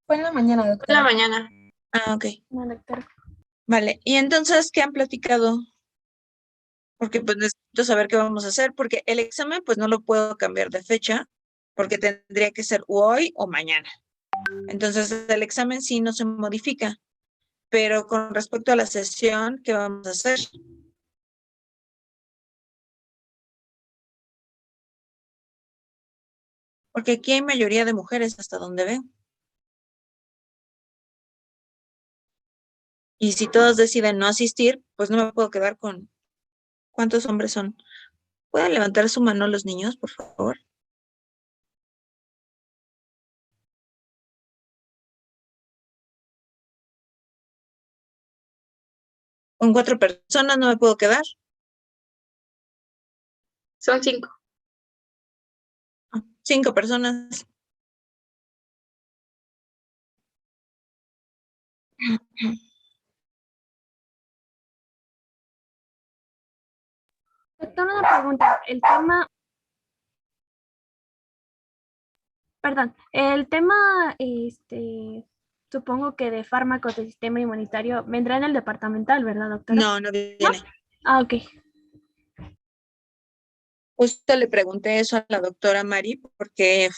Fue en la mañana, En la doctora. mañana. Ah, ok. No, doctora. Vale. Y entonces, ¿qué han platicado? Porque pues necesito saber qué vamos a hacer, porque el examen pues no lo puedo cambiar de fecha, porque tendría que ser hoy o mañana. Entonces, el examen sí no se modifica, pero con respecto a la sesión, ¿qué vamos a hacer? Porque aquí hay mayoría de mujeres hasta donde veo. Y si todos deciden no asistir, pues no me puedo quedar con ¿cuántos hombres son? ¿Pueden levantar su mano los niños, por favor? Con 4 personas no me puedo quedar. Son 5. 5 personas. Doctora, una pregunta. El tema, supongo que de fármacos del sistema inmunitario vendrá en el departamental, ¿verdad, doctora? No, no ¿No? viene. Ah, ok. Justo le pregunté eso a la doctora Mari porque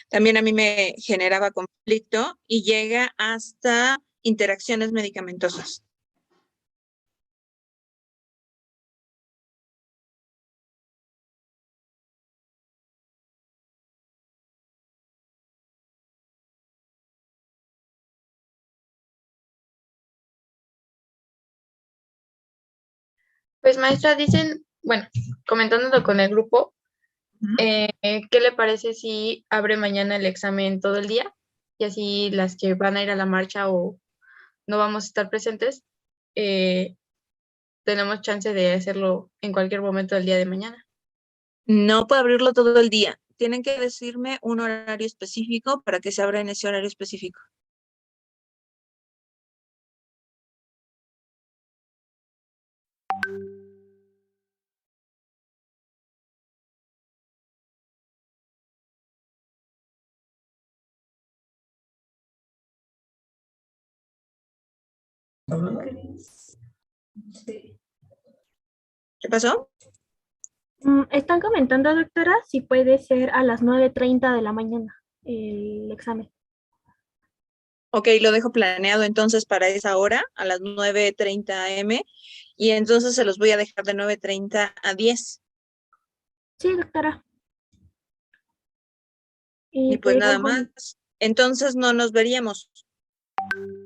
también a mí me generaba conflicto y llega hasta interacciones medicamentosas. Pues maestra, dicen, bueno, comentándolo con el grupo, ¿qué le parece si abre mañana el examen todo el día? Y así las que van a ir a la marcha o no vamos a estar presentes, eh, tenemos chance de hacerlo en cualquier momento del día de mañana. No puedo abrirlo todo el día. Tienen que decirme un horario específico para que se abra en ese horario específico. ¿Qué pasó? Están comentando, doctora, si puede ser a las 9:30 de la mañana el examen. Ok, lo dejo planeado entonces para esa hora, a las 9:30 am, y entonces se los voy a dejar de 9:30 a 10. Sí, doctora. Y Y pues pues nada algún... más. Entonces no nos veríamos.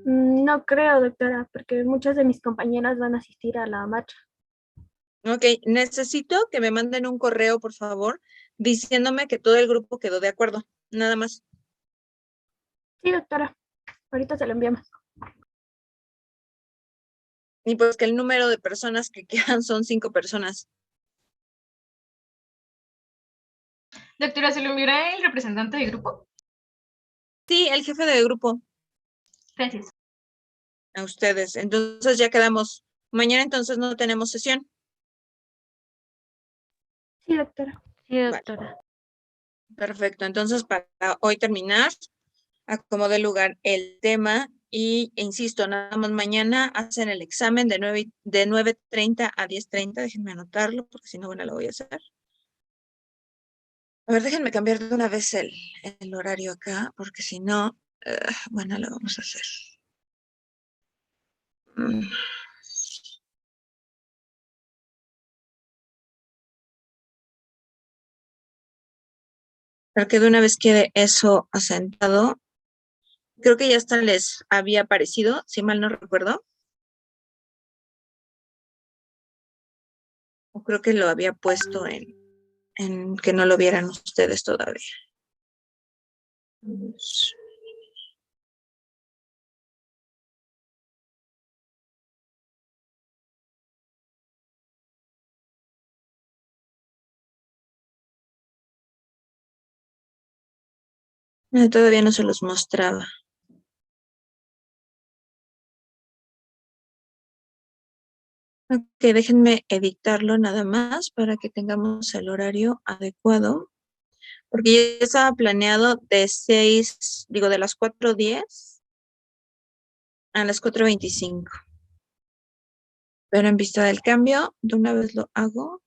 No creo, doctora, porque muchas de mis compañeras van a asistir a la marcha. Ok, necesito que me manden un correo, por favor, diciéndome que todo el grupo quedó de acuerdo. Nada más. Sí, doctora. Ahorita se lo enviamos. Y pues que el número de personas que quedan son 5 personas. Doctora, ¿se lo enviará el representante del grupo? Sí, el jefe de grupo. Gracias. A ustedes. Entonces ya quedamos. Mañana entonces no tenemos sesión. Sí, doctora. Sí, Vale, doctora. perfecto. Entonces para hoy terminar, acomodé lugar el tema y insisto, nada más mañana hacen el examen de 9:30 a 10:30. Déjenme anotarlo porque si no, bueno, lo voy a hacer. A ver, déjenme cambiar de una vez el horario acá, porque si no, bueno, lo vamos a hacer. Mm. Para que de una vez quede eso asentado, creo que ya hasta les había aparecido, si mal no recuerdo. O creo que lo había puesto en que no lo vieran ustedes todavía. Todavía no se los mostraba. Ok, déjenme editarlo nada más para que tengamos el horario adecuado. Porque ya estaba planeado de 6, digo, de las 4:10 a las 4:25. Pero en vista del cambio, de una vez lo hago.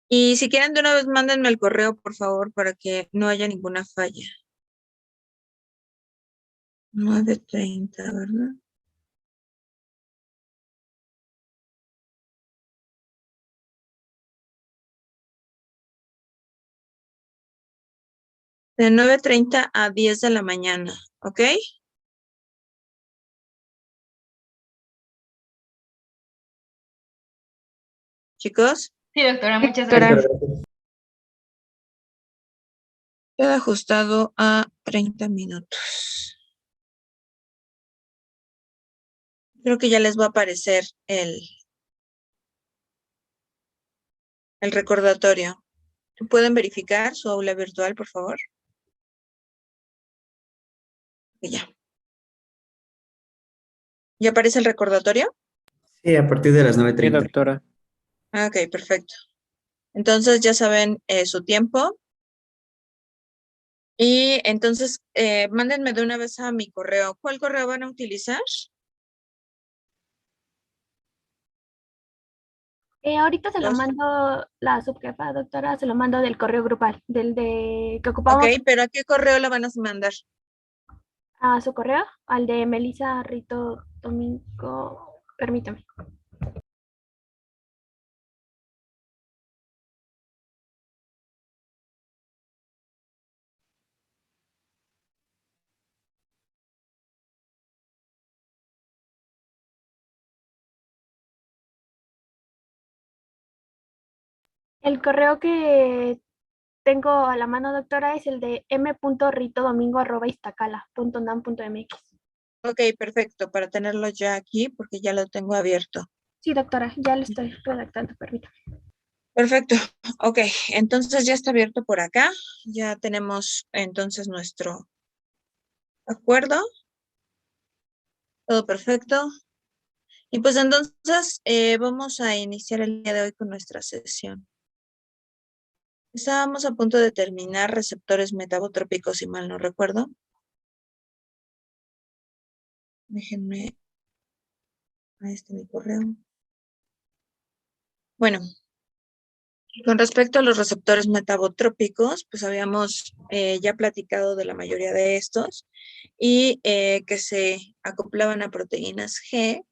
Y si quieren, de una vez mándenme el correo, por favor, para que no haya ninguna falla. 9:30, ¿verdad? De 9:30 a 10 de la mañana, ¿ok? Chicos, Sí, doctora, muchas Doctora. gracias. queda ajustado a 30 minutos. Creo que ya les va a aparecer el recordatorio. ¿Pueden verificar su aula virtual, por favor? Y ya. ¿Ya aparece el recordatorio? Sí, a partir de las Sí, 9:30. doctora. Ok, perfecto. Entonces ya saben su tiempo. Y entonces mándenme de una vez a mi correo. ¿Cuál correo van a utilizar? Ahorita se lo Dos. mando la subjefa, doctora, se lo mando del correo grupal, del de que Ok, ocupamos pero ¿a qué correo la van a mandar? a su correo, al de Melissa Rito Domingo. Permítame. El correo que tengo a la mano, doctora, es el de m.ritodomingo@iztacala.unam.mx. Ok, perfecto, para tenerlo ya aquí porque ya lo tengo abierto. Sí, doctora, ya lo estoy redactando, permítame. Perfecto, ok, entonces ya está abierto por acá. Ya tenemos entonces nuestro acuerdo. Todo perfecto. Y pues entonces vamos a iniciar el día de hoy con nuestra sesión. Estábamos a punto de terminar receptores metabotrópicos, si mal no recuerdo. Déjenme, ahí está mi correo. Bueno, con respecto a los receptores metabotrópicos, pues habíamos ya platicado de la mayoría de estos y que se acoplaban a proteínas G.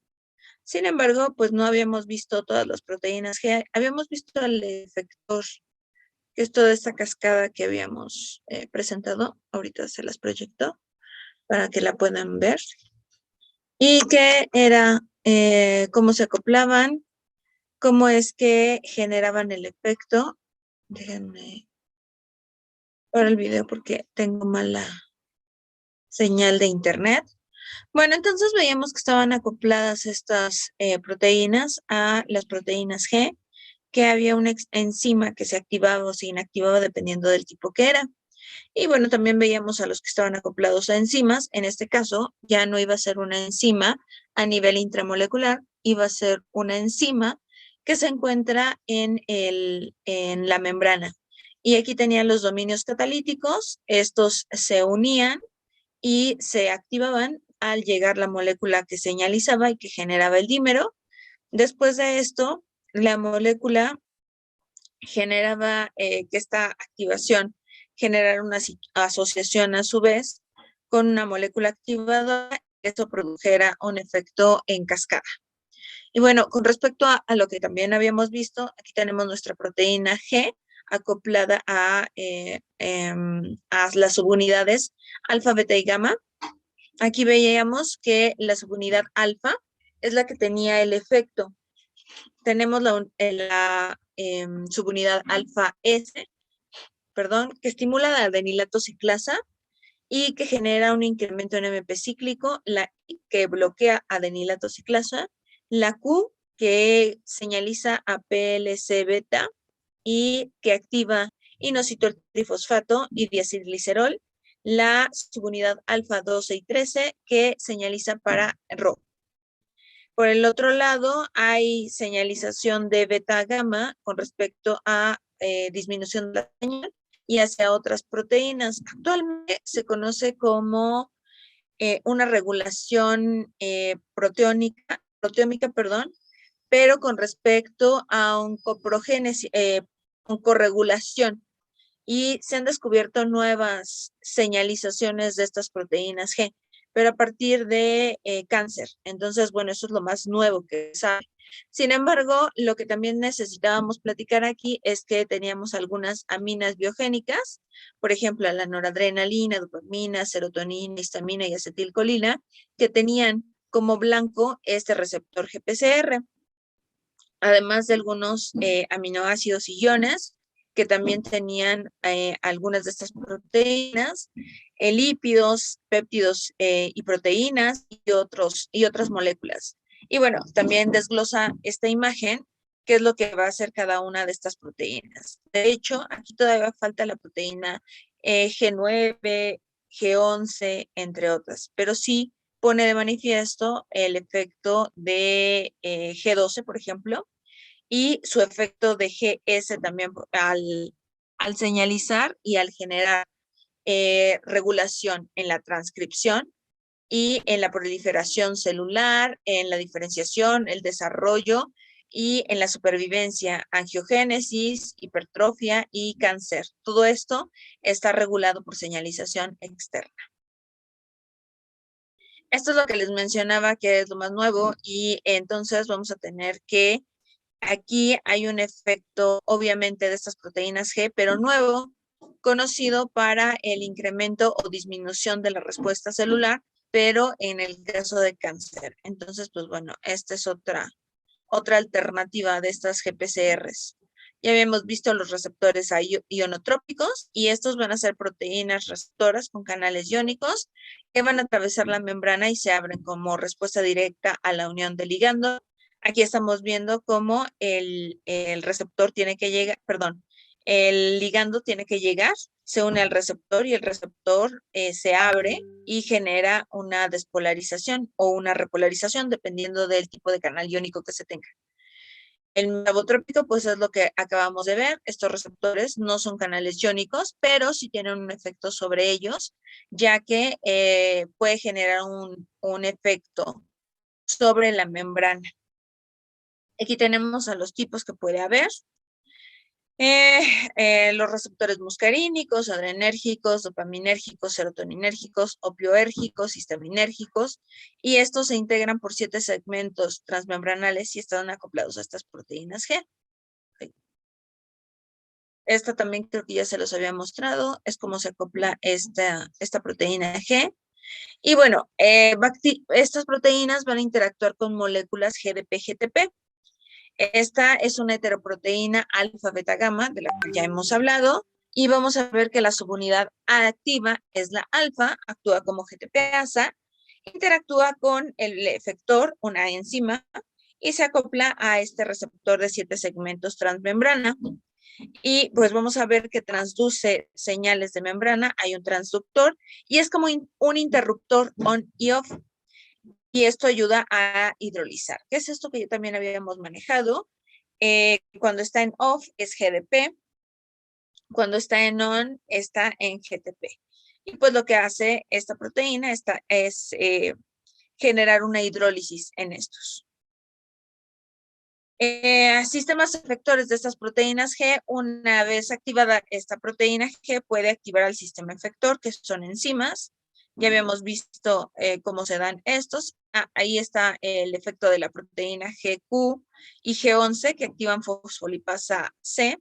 Sin embargo, pues no habíamos visto todas las proteínas G. Habíamos visto el efector, que es toda esta cascada que habíamos presentado. Ahorita se las proyecto para que la puedan ver. Y que era cómo se acoplaban, cómo es que generaban el efecto. Déjenme ver el video porque tengo mala señal de internet. Bueno, entonces veíamos que estaban acopladas estas proteínas a las proteínas G, que había una enzima que se activaba o se inactivaba dependiendo del tipo que era. Y bueno, también veíamos a los que estaban acoplados a enzimas. En este caso, ya no iba a ser una enzima a nivel intramolecular, iba a ser una enzima que se encuentra en la membrana. Y aquí tenían los dominios catalíticos. Estos se unían y se activaban al llegar la molécula que señalizaba y que generaba el dímero. Después de esto, la molécula generaba que esta activación generara una asociación a su vez con una molécula activadora, que esto produjera un efecto en cascada. Y bueno, con respecto a lo que también habíamos visto, aquí tenemos nuestra proteína G acoplada a las subunidades alfa, beta y gamma. Aquí veíamos que la subunidad alfa es la que tenía el efecto. Tenemos la subunidad alfa S, que estimula la adenilato ciclasa y que genera un incremento en MP cíclico, la I que bloquea adenilato ciclasa, la Q que señaliza a PLC beta y que activa inositol trifosfato y diacilglicerol, la subunidad alfa 12 y 13 que señaliza para RO. Por el otro lado, hay señalización de beta gamma con respecto a disminución de la señal y hacia otras proteínas. Actualmente se conoce como una regulación proteómica, perdón, pero con respecto a oncorregulación. Y se han descubierto nuevas señalizaciones de estas proteínas G, pero a partir de cáncer. Entonces, bueno, eso es lo más nuevo que se sabe. Sin embargo, lo que también necesitábamos platicar aquí es que teníamos algunas aminas biogénicas, por ejemplo, la noradrenalina, dopamina, serotonina, histamina y acetilcolina, que tenían como blanco este receptor GPCR, además de algunos aminoácidos y iones que también tenían algunas de estas proteínas, lípidos, péptidos y proteínas y otras moléculas. Y bueno, también desglosa esta imagen, qué es lo que va a hacer cada una de estas proteínas. De hecho, aquí todavía falta la proteína G9, G11, entre otras, pero sí pone de manifiesto el efecto de G12, por ejemplo, y su efecto de GS también al señalizar y al generar regulación en la transcripción y en la proliferación celular, en la diferenciación, el desarrollo y en la supervivencia, angiogénesis, hipertrofia y cáncer. Todo esto está regulado por señalización externa. Esto es lo que les mencionaba que es lo más nuevo y entonces vamos a tener que aquí hay un efecto obviamente de estas proteínas G, pero nuevo, conocido para el incremento o disminución de la respuesta celular, pero en el caso de cáncer. Entonces, pues bueno, esta es otra alternativa de estas GPCRs. Ya habíamos visto los receptores ionotrópicos y estos van a ser proteínas receptoras con canales iónicos que van a atravesar la membrana y se abren como respuesta directa a la unión del ligando. Aquí estamos viendo cómo el receptor tiene que llegar, perdón, el ligando tiene que llegar, se une al receptor y el receptor se abre y genera una despolarización o una repolarización dependiendo del tipo de canal iónico que se tenga. El metabotrópico, pues es lo que acabamos de ver. Estos receptores no son canales iónicos, pero sí tienen un efecto sobre ellos, ya que puede generar un efecto sobre la membrana. Aquí tenemos a los tipos que puede haber. Los receptores muscarínicos, adrenérgicos, dopaminérgicos, serotoninérgicos, opioérgicos, histaminérgicos, y estos se integran por 7 segmentos transmembranales y están acoplados a estas proteínas G. Esta también creo que ya se los había mostrado, es como se acopla esta proteína G. Y bueno, estas proteínas van a interactuar con moléculas GDP-GTP. Esta es una heteroproteína alfa-beta-gamma, de la cual ya hemos hablado, y vamos a ver que la subunidad activa es la alfa, actúa como GTPasa, interactúa con el efector, una enzima, y se acopla a este receptor de 7 segmentos transmembrana. Y pues vamos a ver que transduce señales de membrana, hay un transductor, y es como un interruptor on y off. Y esto ayuda a hidrolizar. ¿Qué es esto que ya también habíamos manejado? Cuando está en off es GDP, cuando está en on está en GTP. Y pues lo que hace esta proteína es generar una hidrólisis en estos. Sistemas efectores de estas proteínas G, una vez activada esta proteína G, puede activar al sistema efector, que son enzimas. Ya habíamos visto cómo se dan estos. Ahí está el efecto de la proteína GQ y G11 que activan fosfolipasa C.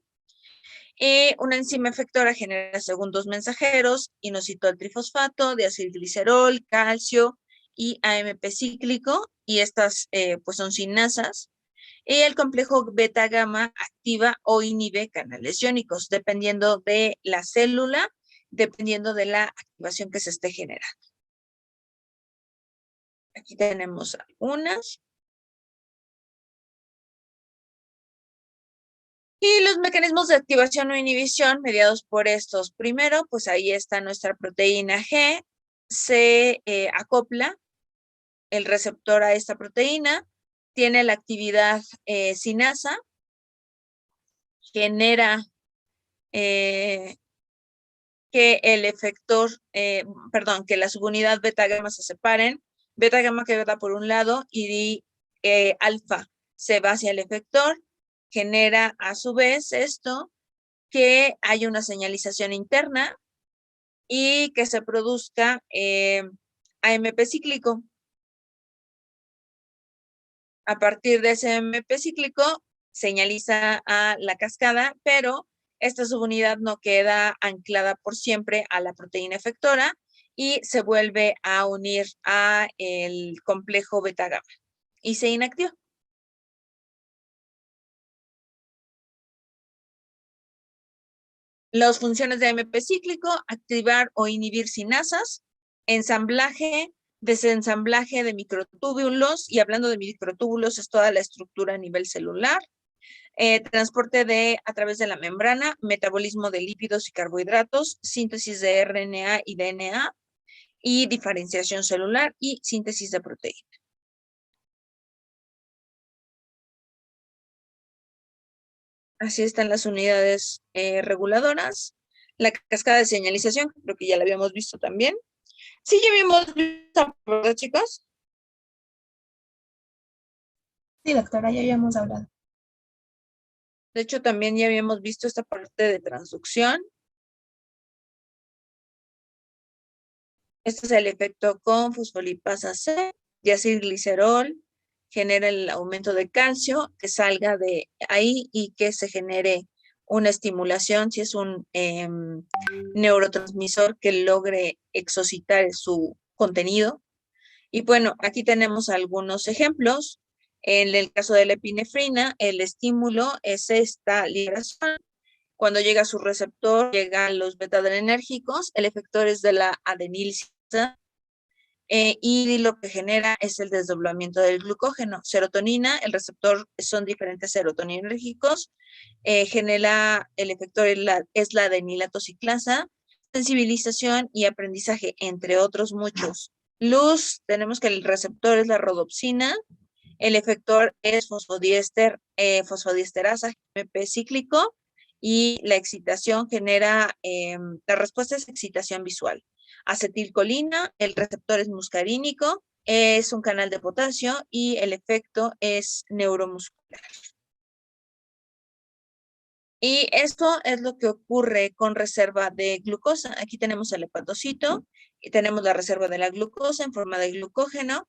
Una enzima efectora genera segundos mensajeros, inositol trifosfato, diacilglicerol, calcio y AMP cíclico, y estas pues son sinasas. Y el complejo beta-gamma activa o inhibe canales iónicos, dependiendo de la célula, dependiendo de la activación que se esté generando. Aquí tenemos algunas. Y los mecanismos de activación o inhibición mediados por estos. Primero, pues ahí está nuestra proteína G. Se acopla el receptor a esta proteína. Tiene la actividad sinasa. Genera que el efector, que la subunidad beta-gamma se separen, beta-gamma queda por un lado y alfa se va hacia el efector, genera a su vez esto, que haya una señalización interna y que se produzca AMP cíclico. A partir de ese AMP cíclico, señaliza a la cascada, pero esta subunidad no queda anclada por siempre a la proteína efectora y se vuelve a unir a el complejo beta-gamma y se inactiva. Las funciones de AMP cíclico: activar o inhibir sinasas, ensamblaje, desensamblaje de microtúbulos, y hablando de microtúbulos es toda la estructura a nivel celular, transporte a través de la membrana, metabolismo de lípidos y carbohidratos, síntesis de RNA y DNA, y diferenciación celular y síntesis de proteína. Así están las unidades reguladoras. La cascada de señalización, creo que ya la habíamos visto también. Sí, ya habíamos visto, ¿verdad, chicos? Sí, doctora, ya habíamos hablado. De hecho, también ya habíamos visto esta parte de transducción. Este es el efecto con fosfolipasa C, diacilglicerol, genera el aumento de calcio, que salga de ahí y que se genere una estimulación, si es un neurotransmisor que logre exocitar su contenido. Y bueno, aquí tenemos algunos ejemplos. En el caso de la epinefrina, el estímulo es esta liberación. Cuando llega a su receptor, llegan los beta-adrenérgicos, el efector es de la adenilcita, y lo que genera es el desdoblamiento del glucógeno. Serotonina, el receptor son diferentes serotoninérgicos, genera el efector es la adenilatociclasa, sensibilización y aprendizaje, entre otros muchos. Luz, tenemos que el receptor es la rodopsina, el efector es fosfodiesterasa MP cíclico, y la excitación genera, la respuesta es excitación visual. Acetilcolina, el receptor es muscarínico, es un canal de potasio y el efecto es neuromuscular. Y esto es lo que ocurre con reserva de glucosa. Aquí tenemos el hepatocito y tenemos la reserva de la glucosa en forma de glucógeno.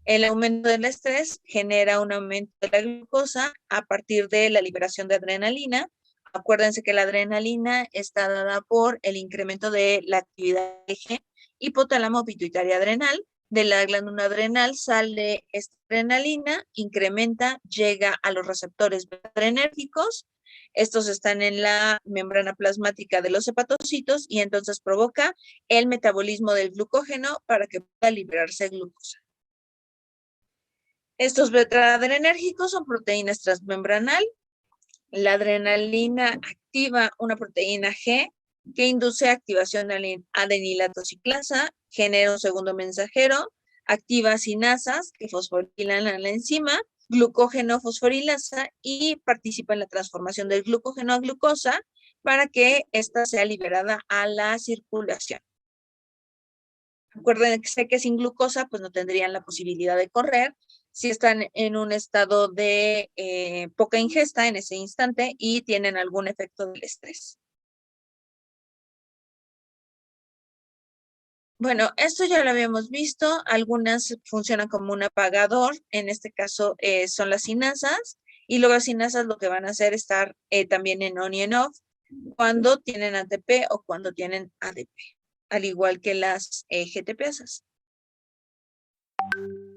El aumento del estrés genera un aumento de la glucosa a partir de la liberación de adrenalina. Acuérdense que la adrenalina está dada por el incremento de la actividad del eje hipotálamo pituitaria adrenal. De la glándula adrenal sale esta adrenalina, incrementa, llega a los receptores adrenérgicos. Estos están en la membrana plasmática de los hepatocitos y entonces provoca el metabolismo del glucógeno para que pueda liberarse glucosa. Estos beta-adrenérgicos son proteínas transmembranal. La adrenalina activa una proteína G que induce activación de adenilatociclasa, genera un segundo mensajero, activa sinasas que fosforilan a la enzima, glucógeno fosforilasa, y participa en la transformación del glucógeno a glucosa para que ésta sea liberada a la circulación. Acuérdense que sin glucosa pues no tendrían la posibilidad de correr, si están en un estado de poca ingesta en ese instante y tienen algún efecto del estrés. Bueno, esto ya lo habíamos visto. Algunas funcionan como un apagador. En este caso son las sinasas. Y luego las sinasas lo que van a hacer es estar también en on y en off cuando tienen ATP o cuando tienen ADP, al igual que las GTPasas.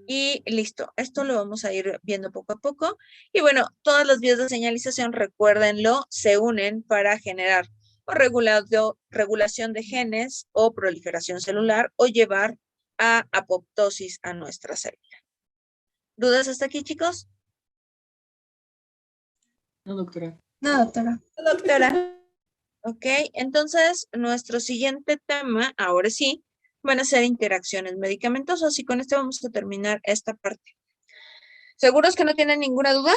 Y listo, esto lo vamos a ir viendo poco a poco. Y bueno, todas las vías de señalización, recuérdenlo, se unen para generar o regulación de genes o proliferación celular o llevar a apoptosis a nuestra célula. ¿Dudas hasta aquí, chicos? No, doctora. No, doctora. No, doctora. Ok, entonces nuestro siguiente tema, ahora sí, van a ser interacciones medicamentosas y con esto vamos a terminar esta parte. ¿Seguros que no tienen ninguna duda?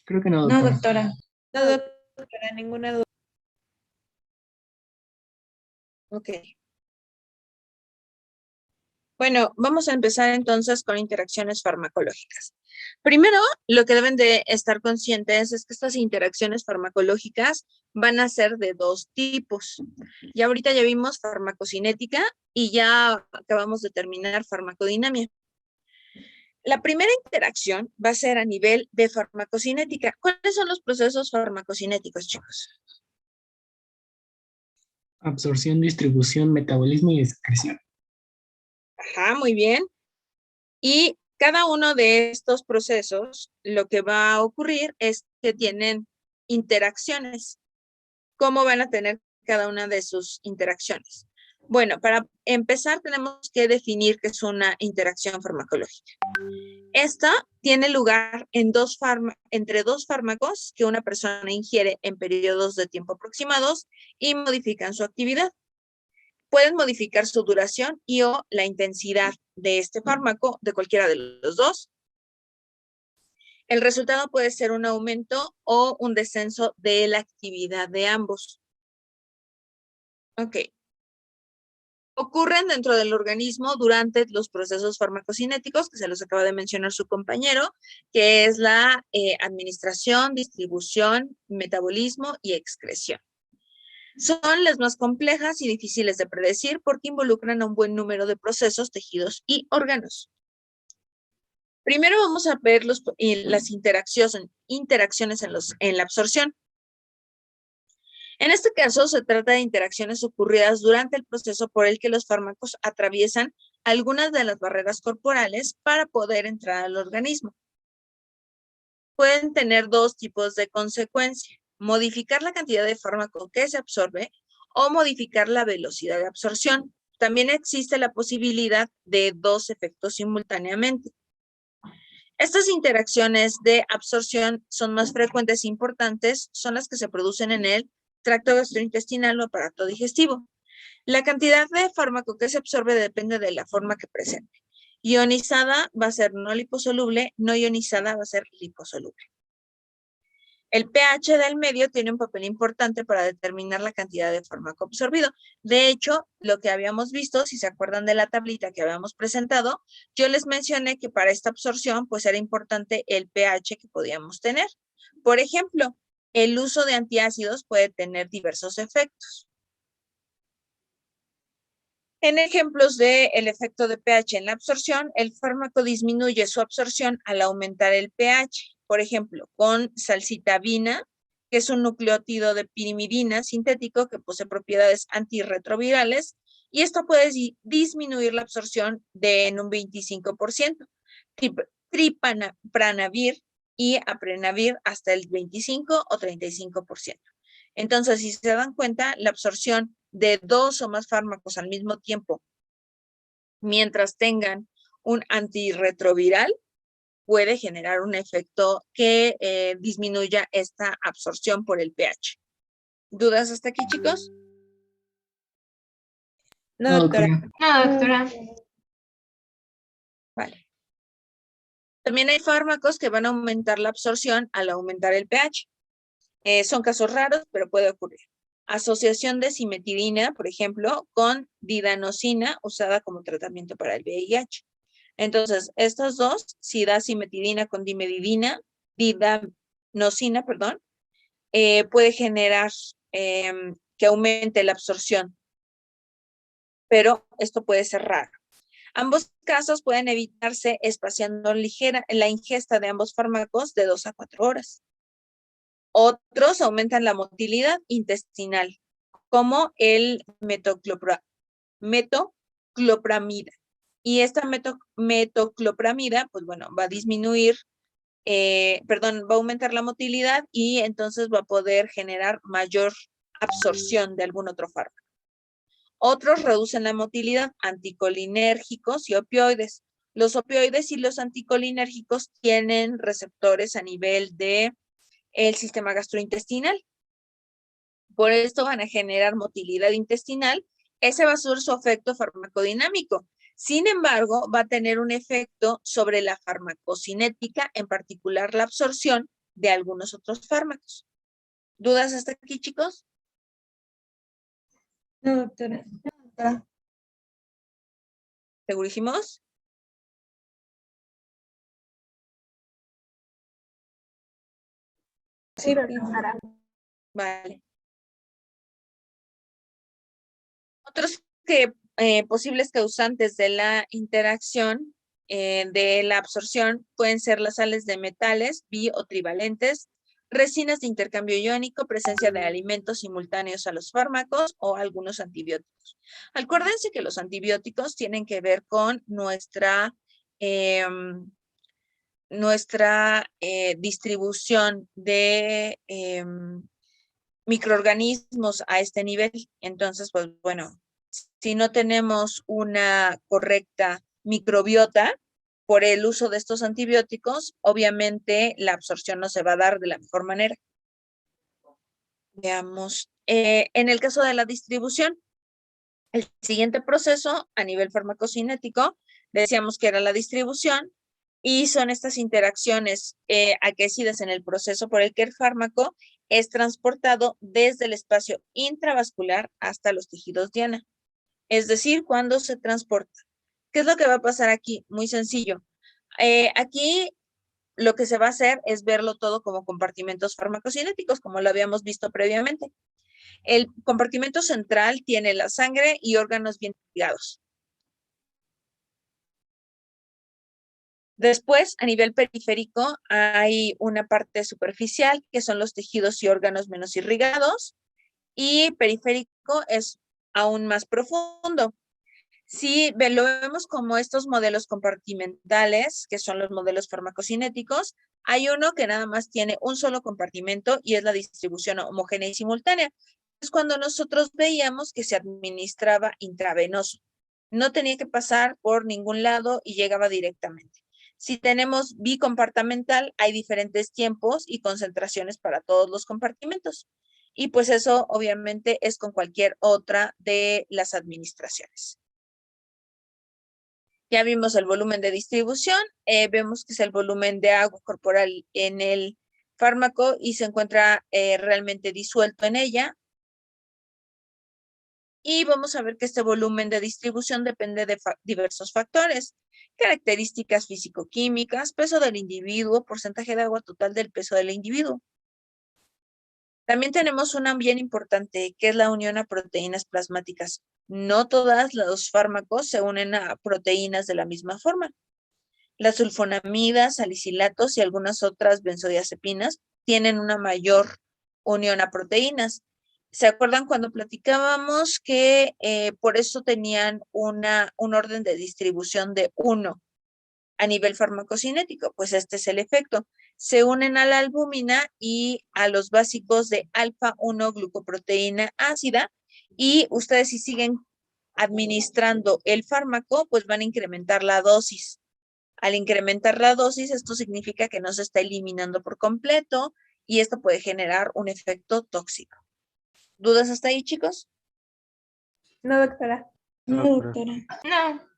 Creo que no, No, doctora. doctora. No, doctora, ninguna duda. Ok. Bueno, vamos a empezar entonces con interacciones farmacológicas. Primero, lo que deben de estar conscientes es que estas interacciones farmacológicas van a ser de dos tipos. Ya ahorita ya vimos farmacocinética y ya acabamos de terminar farmacodinamia. La primera interacción va a ser a nivel de farmacocinética. ¿Cuáles son los procesos farmacocinéticos, chicos? Absorción, distribución, metabolismo y excreción. Ajá, muy bien. Y cada uno de estos procesos, lo que va a ocurrir es que tienen interacciones. ¿Cómo van a tener cada una de sus interacciones? Bueno, para empezar tenemos que definir qué es una interacción farmacológica. Esta tiene lugar entre dos fármacos que una persona ingiere en periodos de tiempo aproximados y modifican su actividad. Pueden modificar su duración y o la intensidad de este fármaco, de cualquiera de los dos. El resultado puede ser un aumento o un descenso de la actividad de ambos. Ok. Ocurren dentro del organismo durante los procesos farmacocinéticos, que se los acaba de mencionar su compañero, que es la administración, distribución, metabolismo y excreción. Son las más complejas y difíciles de predecir porque involucran a un buen número de procesos, tejidos y órganos. Primero vamos a ver las interacciones en la absorción. En este caso, se trata de interacciones ocurridas durante el proceso por el que los fármacos atraviesan algunas de las barreras corporales para poder entrar al organismo. Pueden tener dos tipos de consecuencia: modificar la cantidad de fármaco que se absorbe o modificar la velocidad de absorción. También existe la posibilidad de dos efectos simultáneamente. Estas interacciones de absorción son más frecuentes e importantes, son las que se producen en el tracto gastrointestinal o aparato digestivo. La cantidad de fármaco que se absorbe depende de la forma que presente. Ionizada va a ser no liposoluble, no ionizada va a ser liposoluble. El pH del medio tiene un papel importante para determinar la cantidad de fármaco absorbido. De hecho, lo que habíamos visto, si se acuerdan de la tablita que habíamos presentado, yo les mencioné que para esta absorción pues era importante el pH que podíamos tener. Por ejemplo, el uso de antiácidos puede tener diversos efectos. En ejemplos del efecto de pH en la absorción, el fármaco disminuye su absorción al aumentar el pH. Por ejemplo, con salcitabina, que es un nucleótido de pirimidina sintético que posee propiedades antirretrovirales, y esto puede disminuir la absorción en un 25%. Tripranavir y aprenavir hasta el 25 o 35%. Entonces, si se dan cuenta, la absorción de dos o más fármacos al mismo tiempo, mientras tengan un antirretroviral, puede generar un efecto que disminuya esta absorción por el pH. ¿Dudas hasta aquí, chicos? No, doctora. No, doctora. Vale. También hay fármacos que van a aumentar la absorción al aumentar el pH. Son casos raros, pero puede ocurrir. Asociación de simetidina, por ejemplo, con didanosina usada como tratamiento para el VIH. Entonces, estos dos, si da simetidina con didanosina, puede generar que aumente la absorción, pero esto puede ser raro. Ambos casos pueden evitarse espaciando la ingesta de ambos fármacos de 2 a 4 horas. Otros aumentan la motilidad intestinal, como el metoclopramida. Y esta metoclopramida, pues bueno, va a disminuir, va a aumentar la motilidad y entonces va a poder generar mayor absorción de algún otro fármaco. Otros reducen la motilidad, anticolinérgicos y opioides. Los opioides y los anticolinérgicos tienen receptores a nivel de el sistema gastrointestinal. Por esto van a generar motilidad intestinal. Ese va a ser su efecto farmacodinámico. Sin embargo, va a tener un efecto sobre la farmacocinética, en particular la absorción de algunos otros fármacos. ¿Dudas hasta aquí, chicos? No, doctora. ¿Segurísimos? Sí, doctora. Vale. Otros posibles causantes de la interacción de la absorción pueden ser las sales de metales bi o trivalentes, resinas de intercambio iónico, presencia de alimentos simultáneos a los fármacos o algunos antibióticos. Acuérdense que los antibióticos tienen que ver con nuestra distribución de microorganismos a este nivel. Entonces, pues bueno, si no tenemos una correcta microbiota por el uso de estos antibióticos, obviamente la absorción no se va a dar de la mejor manera. Veamos, en el caso de la distribución, el siguiente proceso a nivel farmacocinético, decíamos que era la distribución, y son estas interacciones aquecidas en el proceso por el que el fármaco es transportado desde el espacio intravascular hasta los tejidos diana. Es decir, cuando se transporta. ¿Qué es lo que va a pasar aquí? Muy sencillo. Aquí lo que se va a hacer es verlo todo como compartimentos farmacocinéticos, como lo habíamos visto previamente. El compartimento central tiene la sangre y órganos bien ligados. Después, a nivel periférico, hay una parte superficial, que son los tejidos y órganos menos irrigados, y periférico es aún más profundo. Si lo vemos como estos modelos compartimentales, que son los modelos farmacocinéticos, hay uno que nada más tiene un solo compartimento y es la distribución homogénea y simultánea. Es cuando nosotros veíamos que se administraba intravenoso. No tenía que pasar por ningún lado y llegaba directamente. Si tenemos bicompartimental, hay diferentes tiempos y concentraciones para todos los compartimentos. Y pues eso obviamente es con cualquier otra de las administraciones. Ya vimos el volumen de distribución, vemos que es el volumen de agua corporal en el fármaco y se encuentra realmente disuelto en ella. Y vamos a ver que este volumen de distribución depende de diversos factores, características físico-químicas, peso del individuo, porcentaje de agua total del peso del individuo. También tenemos una bien importante, que es la unión a proteínas plasmáticas. No todos los fármacos se unen a proteínas de la misma forma. Las sulfonamidas, salicilatos y algunas otras benzodiazepinas tienen una mayor unión a proteínas. ¿Se acuerdan cuando platicábamos que por eso tenían un orden de distribución de 1 a nivel farmacocinético? Pues este es el efecto. Se unen a la albúmina y a los básicos de alfa-1 glucoproteína ácida, y ustedes si siguen administrando el fármaco, pues van a incrementar la dosis. Al incrementar la dosis, esto significa que no se está eliminando por completo y esto puede generar un efecto tóxico. ¿Dudas hasta ahí, chicos? No, doctora. No, doctora. No.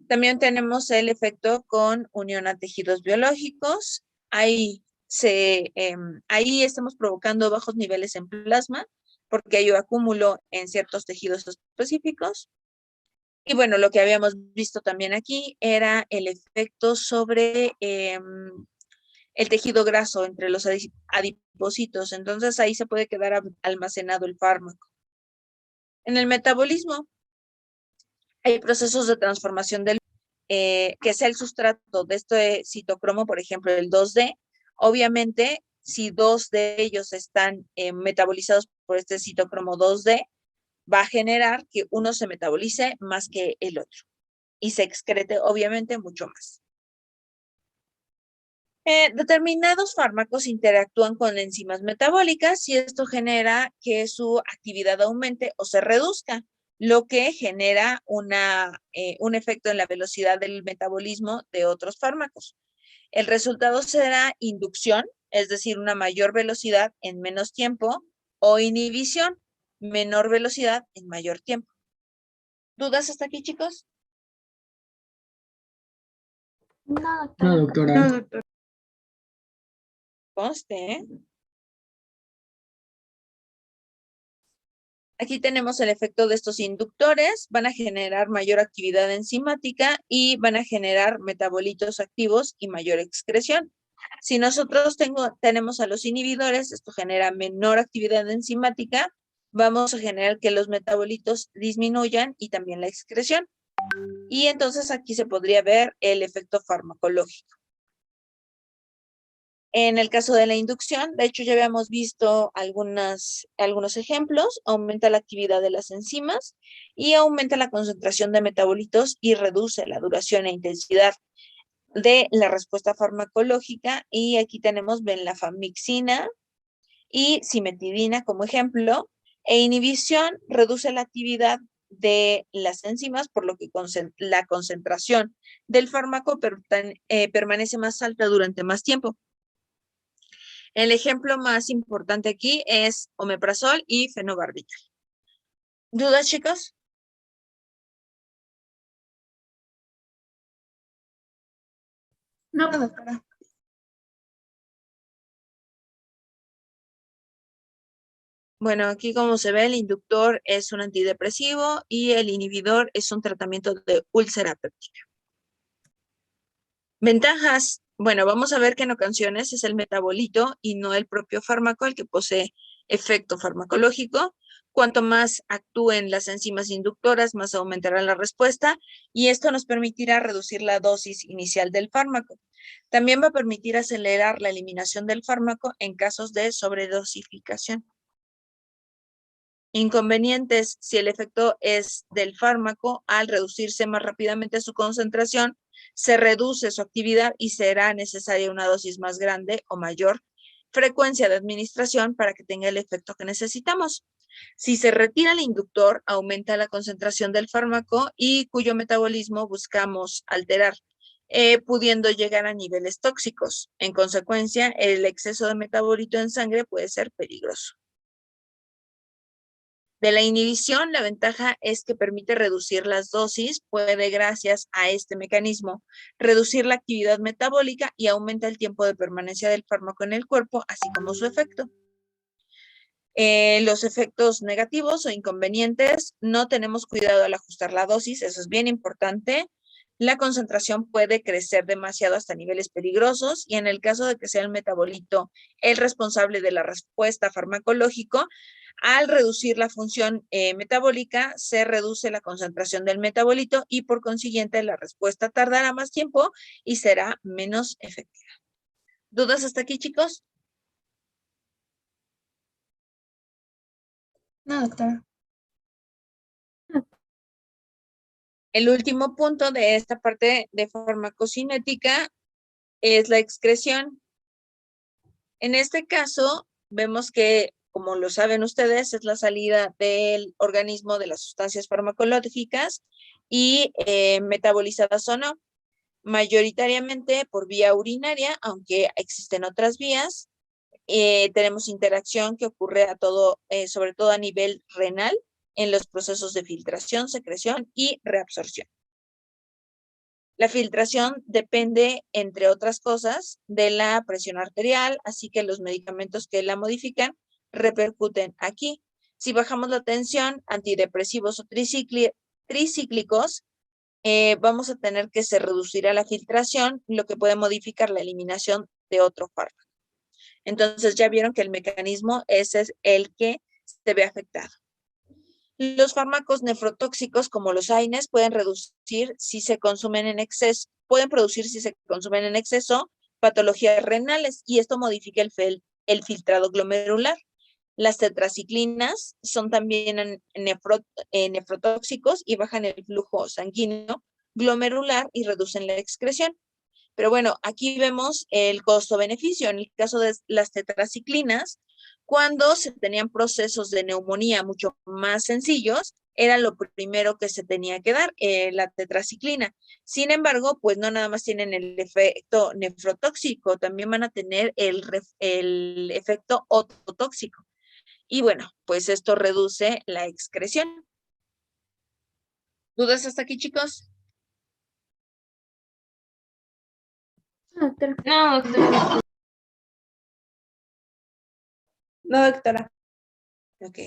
También tenemos el efecto con unión a tejidos biológicos. Ahí estamos provocando bajos niveles en plasma porque hay un acúmulo en ciertos tejidos específicos. Y bueno, lo que habíamos visto también aquí era el efecto sobre el tejido graso entre los adipocitos. Entonces ahí se puede quedar almacenado el fármaco. En el metabolismo hay procesos de transformación del que sea el sustrato de este citocromo, por ejemplo, el 2D. Obviamente, si 2 de ellos están metabolizados por este citocromo 2D, va a generar que uno se metabolice más que el otro y se excrete obviamente mucho más. Determinados fármacos interactúan con enzimas metabólicas y esto genera que su actividad aumente o se reduzca, lo que genera un efecto en la velocidad del metabolismo de otros fármacos. El resultado será inducción, es decir, una mayor velocidad en menos tiempo, o inhibición, menor velocidad en mayor tiempo. ¿Dudas hasta aquí, chicos? No, No, doctora. doctora. Conste, ¿eh? Aquí tenemos el efecto de estos inductores, van a generar mayor actividad enzimática y van a generar metabolitos activos y mayor excreción. Si nosotros tenemos a los inhibidores, esto genera menor actividad enzimática, vamos a generar que los metabolitos disminuyan y también la excreción. Y entonces aquí se podría ver el efecto farmacológico. En el caso de la inducción, de hecho ya habíamos visto algunos ejemplos, aumenta la actividad de las enzimas y aumenta la concentración de metabolitos y reduce la duración e intensidad de la respuesta farmacológica. Y aquí tenemos venlafaxina y cimetidina como ejemplo. E inhibición reduce la actividad de las enzimas, por lo que la concentración del fármaco permanece más alta durante más tiempo. El ejemplo más importante aquí es omeprazol y fenobarbital. ¿Dudas, chicos? No, doctora. Bueno, aquí como se ve, el inductor es un antidepresivo y el inhibidor es un tratamiento de úlcera péptica. Ventajas. Bueno, vamos a ver que en ocasiones es el metabolito y no el propio fármaco el que posee efecto farmacológico. Cuanto más actúen las enzimas inductoras, más aumentará la respuesta y esto nos permitirá reducir la dosis inicial del fármaco. También va a permitir acelerar la eliminación del fármaco en casos de sobredosificación. Inconvenientes: si el efecto es del fármaco, al reducirse más rápidamente su concentración, se reduce su actividad y será necesaria una dosis más grande o mayor frecuencia de administración para que tenga el efecto que necesitamos. Si se retira el inductor, aumenta la concentración del fármaco y cuyo metabolismo buscamos alterar, pudiendo llegar a niveles tóxicos. En consecuencia, el exceso de metabolito en sangre puede ser peligroso. De la inhibición, la ventaja es que permite reducir las dosis, puede, gracias a este mecanismo, reducir la actividad metabólica y aumenta el tiempo de permanencia del fármaco en el cuerpo, así como su efecto. Los efectos negativos o inconvenientes: no tenemos cuidado al ajustar la dosis, eso es bien importante. La concentración puede crecer demasiado hasta niveles peligrosos y en el caso de que sea el metabolito el responsable de la respuesta farmacológica, al reducir la función metabólica, se reduce la concentración del metabolito y por consiguiente la respuesta tardará más tiempo y será menos efectiva. ¿Dudas hasta aquí, chicos? no, doctora. El último punto de esta parte de farmacocinética es la excreción. En este caso, vemos que, como lo saben ustedes, es la salida del organismo de las sustancias farmacológicas y metabolizadas o no, mayoritariamente por vía urinaria, aunque existen otras vías. Tenemos interacción que ocurre sobre todo a nivel renal, en los procesos de filtración, secreción y reabsorción. La filtración depende, entre otras cosas, de la presión arterial, así que los medicamentos que la modifican repercuten aquí. Si bajamos la tensión, antidepresivos o tricíclicos, vamos a tener que se reducirá la filtración, lo que puede modificar la eliminación de otro fármaco. Entonces ya vieron que el mecanismo ese es el que se ve afectado. Los fármacos nefrotóxicos como los AINES pueden producir si se consumen en exceso patologías renales y esto modifica el filtrado glomerular. Las tetraciclinas son también nefrotóxicos y bajan el flujo sanguíneo glomerular y reducen la excreción. Pero bueno, aquí vemos el costo-beneficio. En el caso de las tetraciclinas, cuando se tenían procesos de neumonía mucho más sencillos, era lo primero que se tenía que dar, la tetraciclina. Sin embargo, pues no nada más tienen el efecto nefrotóxico, también van a tener el efecto ototóxico. Y bueno, pues esto reduce la excreción. ¿Dudas hasta aquí, chicos? Doctora. No, doctora. No, doctora. Ok.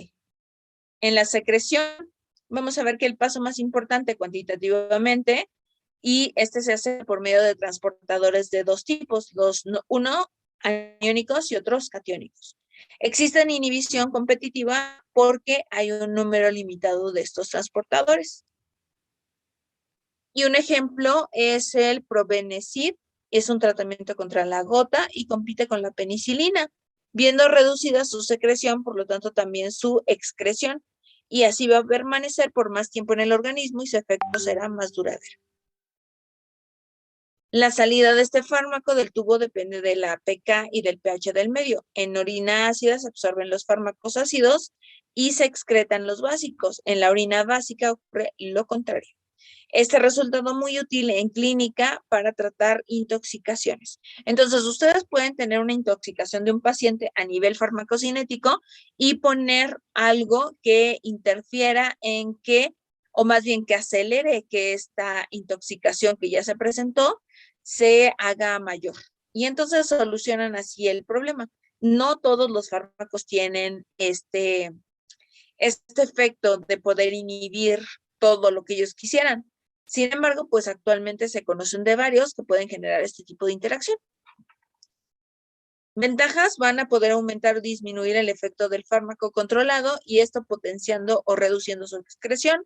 En la secreción, vamos a ver que el paso más importante cuantitativamente, y este se hace por medio de transportadores de dos tipos, uno aniónicos y otros catiónicos. Existe inhibición competitiva porque hay un número limitado de estos transportadores. Y un ejemplo es el Probenecid, es un tratamiento contra la gota y compite con la penicilina, viendo reducida su secreción, por lo tanto también su excreción, y así va a permanecer por más tiempo en el organismo y su efecto será más duradero. La salida de este fármaco del tubo depende de la pK y del pH del medio. En orina ácida se absorben los fármacos ácidos y se excretan los básicos. En la orina básica ocurre lo contrario. Este resultado muy útil en clínica para tratar intoxicaciones. Entonces, ustedes pueden tener una intoxicación de un paciente a nivel farmacocinético y poner algo que interfiera en que, o más bien que acelere que esta intoxicación que ya se presentó se haga mayor. Y entonces solucionan así el problema. No todos los fármacos tienen este efecto de poder inhibir todo lo que ellos quisieran. Sin embargo, pues actualmente se conocen de varios que pueden generar este tipo de interacción. Ventajas: van a poder aumentar o disminuir el efecto del fármaco controlado y esto potenciando o reduciendo su excreción.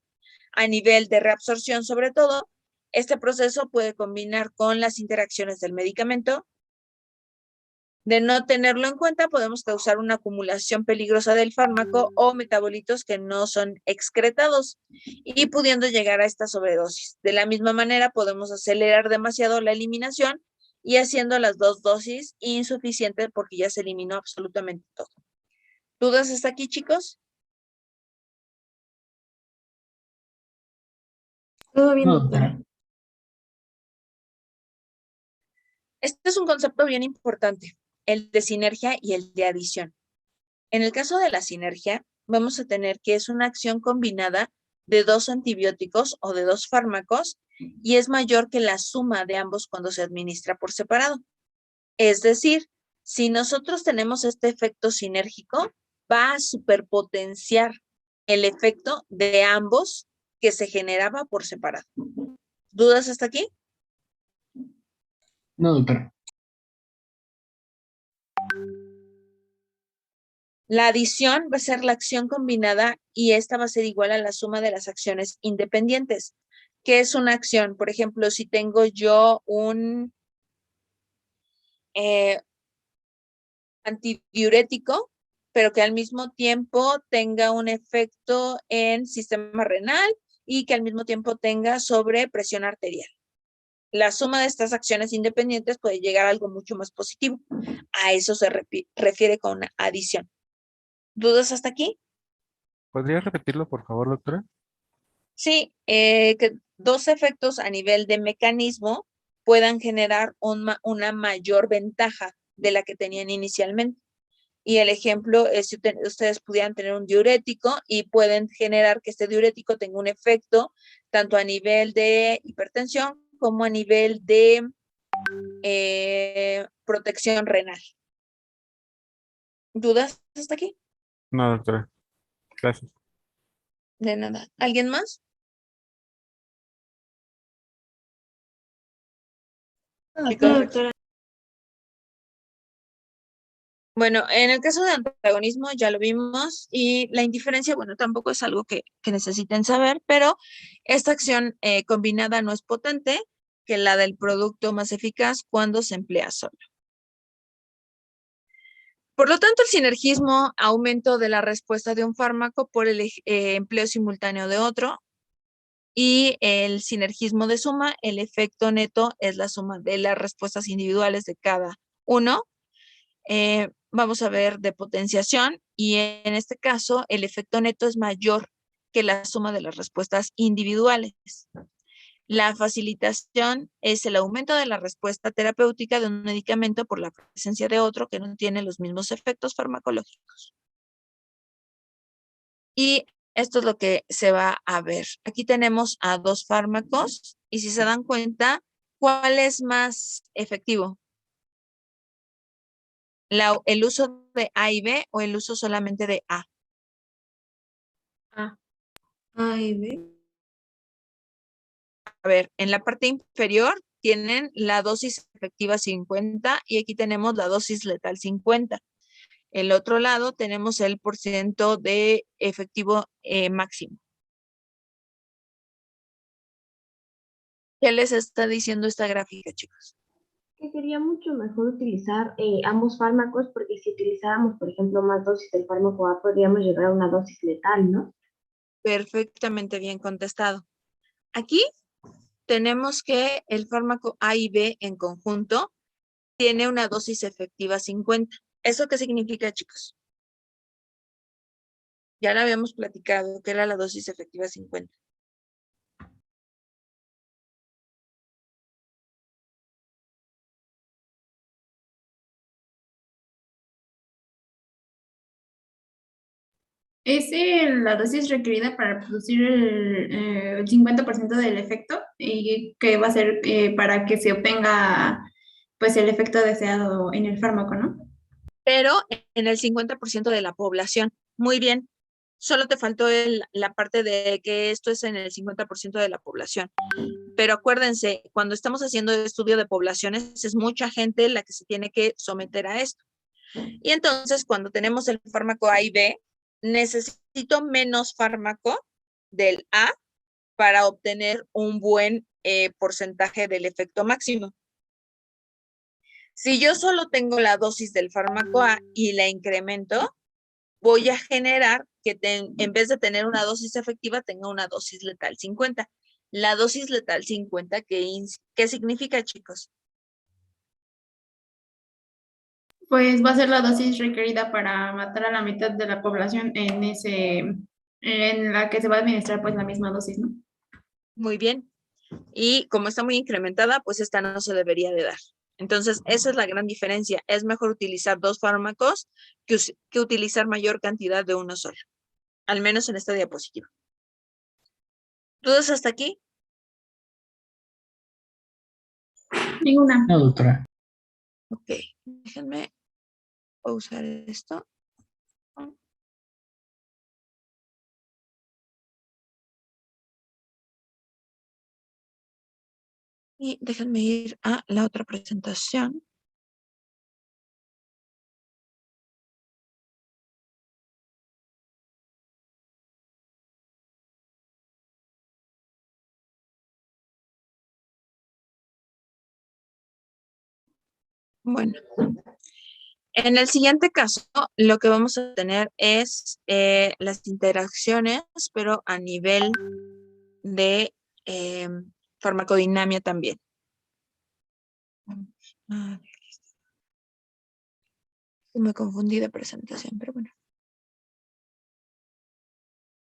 A nivel de reabsorción, sobre todo, este proceso puede combinar con las interacciones del medicamento. De no tenerlo en cuenta, podemos causar una acumulación peligrosa del fármaco o metabolitos que no son excretados y pudiendo llegar a esta sobredosis. De la misma manera, podemos acelerar demasiado la eliminación y haciendo las dos dosis insuficientes porque ya se eliminó absolutamente todo. ¿Dudas hasta aquí, chicos? Todo bien, No, doctora. doctora. Este es un concepto bien importante, el de sinergia y el de adición. En el caso de la sinergia, vamos a tener que es una acción combinada de dos antibióticos o de dos fármacos y es mayor que la suma de ambos cuando se administra por separado. Es decir, si nosotros tenemos este efecto sinérgico, va a superpotenciar el efecto de ambos que se generaba por separado. ¿Dudas hasta aquí? No, doctora. La adición va a ser la acción combinada y esta va a ser igual a la suma de las acciones independientes. ¿Qué es una acción? Por ejemplo, si tengo yo un antidiurético, pero que al mismo tiempo tenga un efecto en sistema renal y que al mismo tiempo tenga sobre presión arterial. La suma de estas acciones independientes puede llegar a algo mucho más positivo. A eso se refiere con una adición. ¿Dudas hasta aquí? ¿Podría repetirlo, por favor, doctora? Sí, que dos efectos a nivel de mecanismo puedan generar una mayor ventaja de la que tenían inicialmente. Y el ejemplo es si ustedes pudieran tener un diurético y pueden generar que este diurético tenga un efecto tanto a nivel de hipertensión como a nivel de protección renal. ¿Dudas hasta aquí? No, doctora. Gracias. De nada. ¿Alguien más? No, Chicos. doctora. Bueno, en el caso de antagonismo ya lo vimos y la indiferencia, bueno, tampoco es algo que necesiten saber, pero esta acción combinada no es potente que la del producto más eficaz cuando se emplea solo. Por lo tanto, el sinergismo, aumento de la respuesta de un fármaco por el empleo simultáneo de otro, y el sinergismo de suma, el efecto neto es la suma de las respuestas individuales de cada uno. Vamos a ver de potenciación y en este caso el efecto neto es mayor que la suma de las respuestas individuales. La facilitación es el aumento de la respuesta terapéutica de un medicamento por la presencia de otro que no tiene los mismos efectos farmacológicos. Y esto es lo que se va a ver. Aquí tenemos a dos fármacos y si se dan cuenta, ¿Cuál es más efectivo? ¿El uso de A y B o el uso solamente de A? Ah, A y B. A ver, en la parte inferior tienen la dosis efectiva 50 y aquí tenemos la dosis letal 50. El otro lado tenemos el porcentaje de efectivo máximo. ¿Qué les está diciendo esta gráfica, chicos? que sería mucho mejor utilizar ambos fármacos porque si utilizáramos, por ejemplo, más dosis del fármaco A, podríamos llegar a una dosis letal, ¿no? Perfectamente bien contestado. Aquí tenemos que el fármaco A y B en conjunto tiene una dosis efectiva 50. ¿Eso qué significa, chicos? Ya la habíamos platicado, que era la dosis efectiva 50. Es la dosis requerida para producir el 50% del efecto y que va a ser para que se obtenga pues el efecto deseado en el fármaco, ¿no? Pero en el 50% de la población. Muy bien. Solo te faltó la parte de que esto es en el 50% de la población. Pero acuérdense, cuando estamos haciendo el estudio de poblaciones, es mucha gente la que se tiene que someter a esto. Y entonces, cuando tenemos el fármaco A y B, necesito menos fármaco del A para obtener un buen porcentaje del efecto máximo. Si yo solo tengo la dosis del fármaco A y la incremento, voy a generar que en vez de tener una dosis efectiva, tenga una dosis letal 50. La dosis letal 50, ¿qué significa, chicos? Pues va a ser la dosis requerida para matar a la mitad de la población en la que se va a administrar pues la misma dosis, ¿no? Muy bien. Y como está muy incrementada, pues esta no se debería de dar. Entonces, esa es la gran diferencia. Es mejor utilizar dos fármacos que utilizar mayor cantidad de uno solo, al menos en esta diapositiva. ¿Dudas hasta aquí? Ninguna. No, doctora. Ok, déjenme usar esto. Y déjenme ir a la otra presentación. Bueno, en el siguiente caso, lo que vamos a tener es las interacciones, pero a nivel de farmacodinamia también. Me confundí de presentación, pero bueno.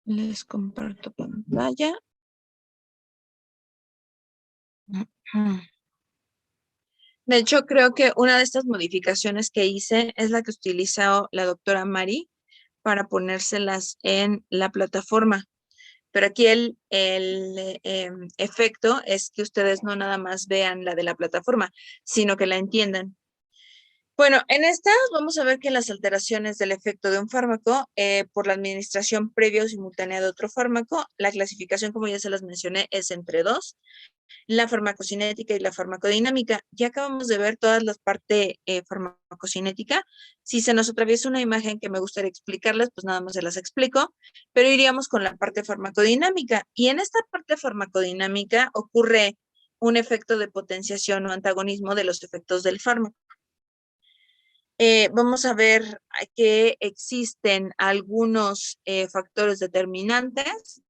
Les comparto pantalla. De hecho, creo que una de estas modificaciones que hice es la que utilizó la doctora Mari para ponérselas en la plataforma. Pero aquí el efecto es que ustedes no nada más vean la de la plataforma, sino que la entiendan. Bueno, en estas vamos a ver que las alteraciones del efecto de un fármaco por la administración previa o simultánea de otro fármaco, la clasificación, como ya se las mencioné, es entre dos, la farmacocinética y la farmacodinámica. Ya acabamos de ver todas las partes farmacocinética. Si se nos atraviesa una imagen que me gustaría explicarles, pues nada más se las explico, pero iríamos con la parte farmacodinámica. Y en esta parte farmacodinámica ocurre un efecto de potenciación o antagonismo de los efectos del fármaco. Vamos a ver que existen algunos factores determinantes.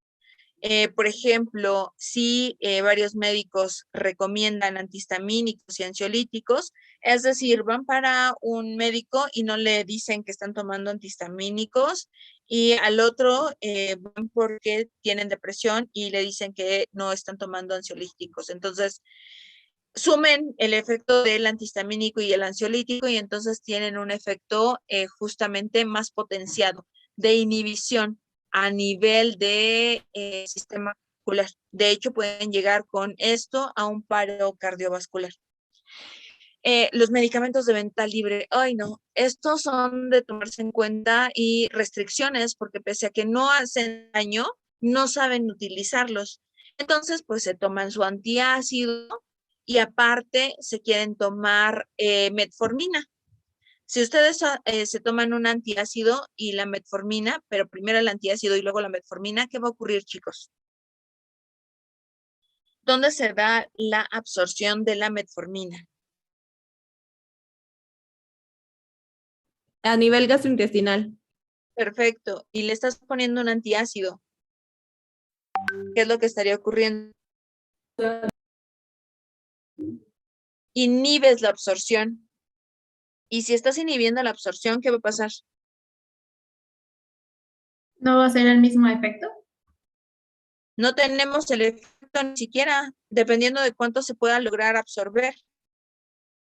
Por ejemplo, si varios médicos recomiendan antihistamínicos y ansiolíticos, es decir, van para un médico y no le dicen que están tomando antihistamínicos y al otro van porque tienen depresión y le dicen que no están tomando ansiolíticos. Entonces, sumen el efecto del antihistamínico y el ansiolítico y entonces tienen un efecto justamente más potenciado de inhibición a nivel de sistema cardiovascular. De hecho, pueden llegar con esto a un paro cardiovascular. Los medicamentos de venta libre, ay no, estos son de tomarse en cuenta y restricciones porque pese a que no hacen daño, no saben utilizarlos. Entonces, pues se toman su antiácido y aparte se quieren tomar metformina. Si ustedes se toman un antiácido y la metformina, pero primero el antiácido y luego la metformina, ¿qué va a ocurrir, chicos? ¿Dónde se da la absorción de la metformina? A nivel gastrointestinal. Perfecto. Y le estás poniendo un antiácido. ¿Qué es lo que estaría ocurriendo? Inhibes la absorción. Y si estás inhibiendo la absorción, ¿qué va a pasar? ¿No va a ser el mismo efecto? No tenemos el efecto ni siquiera, dependiendo de cuánto se pueda lograr absorber.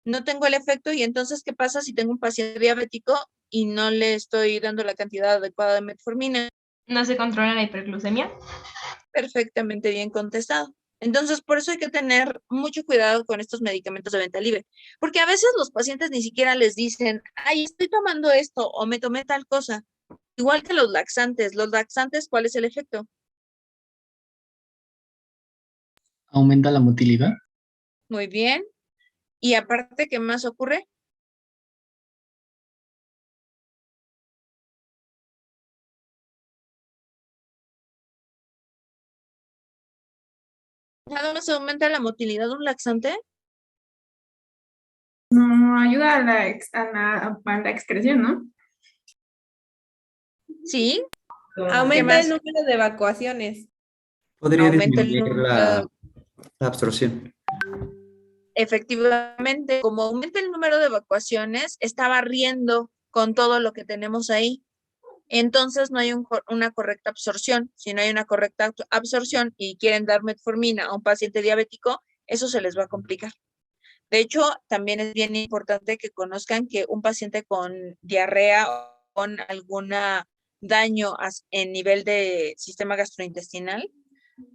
No tengo el efecto y entonces, ¿qué pasa si tengo un paciente diabético y no le estoy dando la cantidad adecuada de metformina? ¿No se controla la hiperglucemia? Perfectamente bien contestado. Entonces, por eso hay que tener mucho cuidado con estos medicamentos de venta libre, porque a veces los pacientes ni siquiera les dicen, ay, estoy tomando esto o me tomé tal cosa. Igual que los laxantes. Los laxantes, ¿cuál es el efecto? Aumenta la motilidad. Muy bien. Y aparte, ¿qué más ocurre? Nada más aumenta la motilidad de un laxante. No ayuda a la excreción, ¿no? Sí. Aumenta más? el número de evacuaciones. Podría Aumenta el disminuir número. la absorción. Efectivamente, como aumenta el número de evacuaciones, está barriendo con todo lo que tenemos ahí. Entonces no hay una correcta absorción. Si no hay una correcta absorción y quieren dar metformina a un paciente diabético, eso se les va a complicar. De hecho, también es bien importante que conozcan que un paciente con diarrea o con algún daño en nivel de sistema gastrointestinal,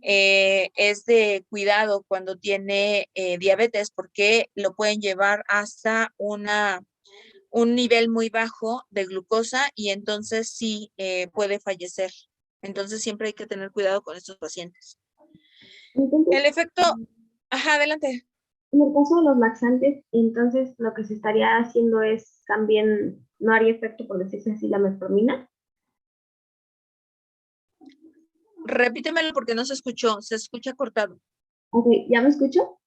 es de cuidado cuando tiene diabetes porque lo pueden llevar hasta un nivel muy bajo de glucosa y entonces sí puede fallecer. Entonces siempre hay que tener cuidado con estos pacientes. Entonces, El efecto, ajá, adelante. en el caso de los laxantes, entonces lo que se estaría haciendo es también, no haría efecto, por decirse así, la metformina. Repítemelo porque no se escuchó, se escucha cortado. Ok, ¿ya me escucho?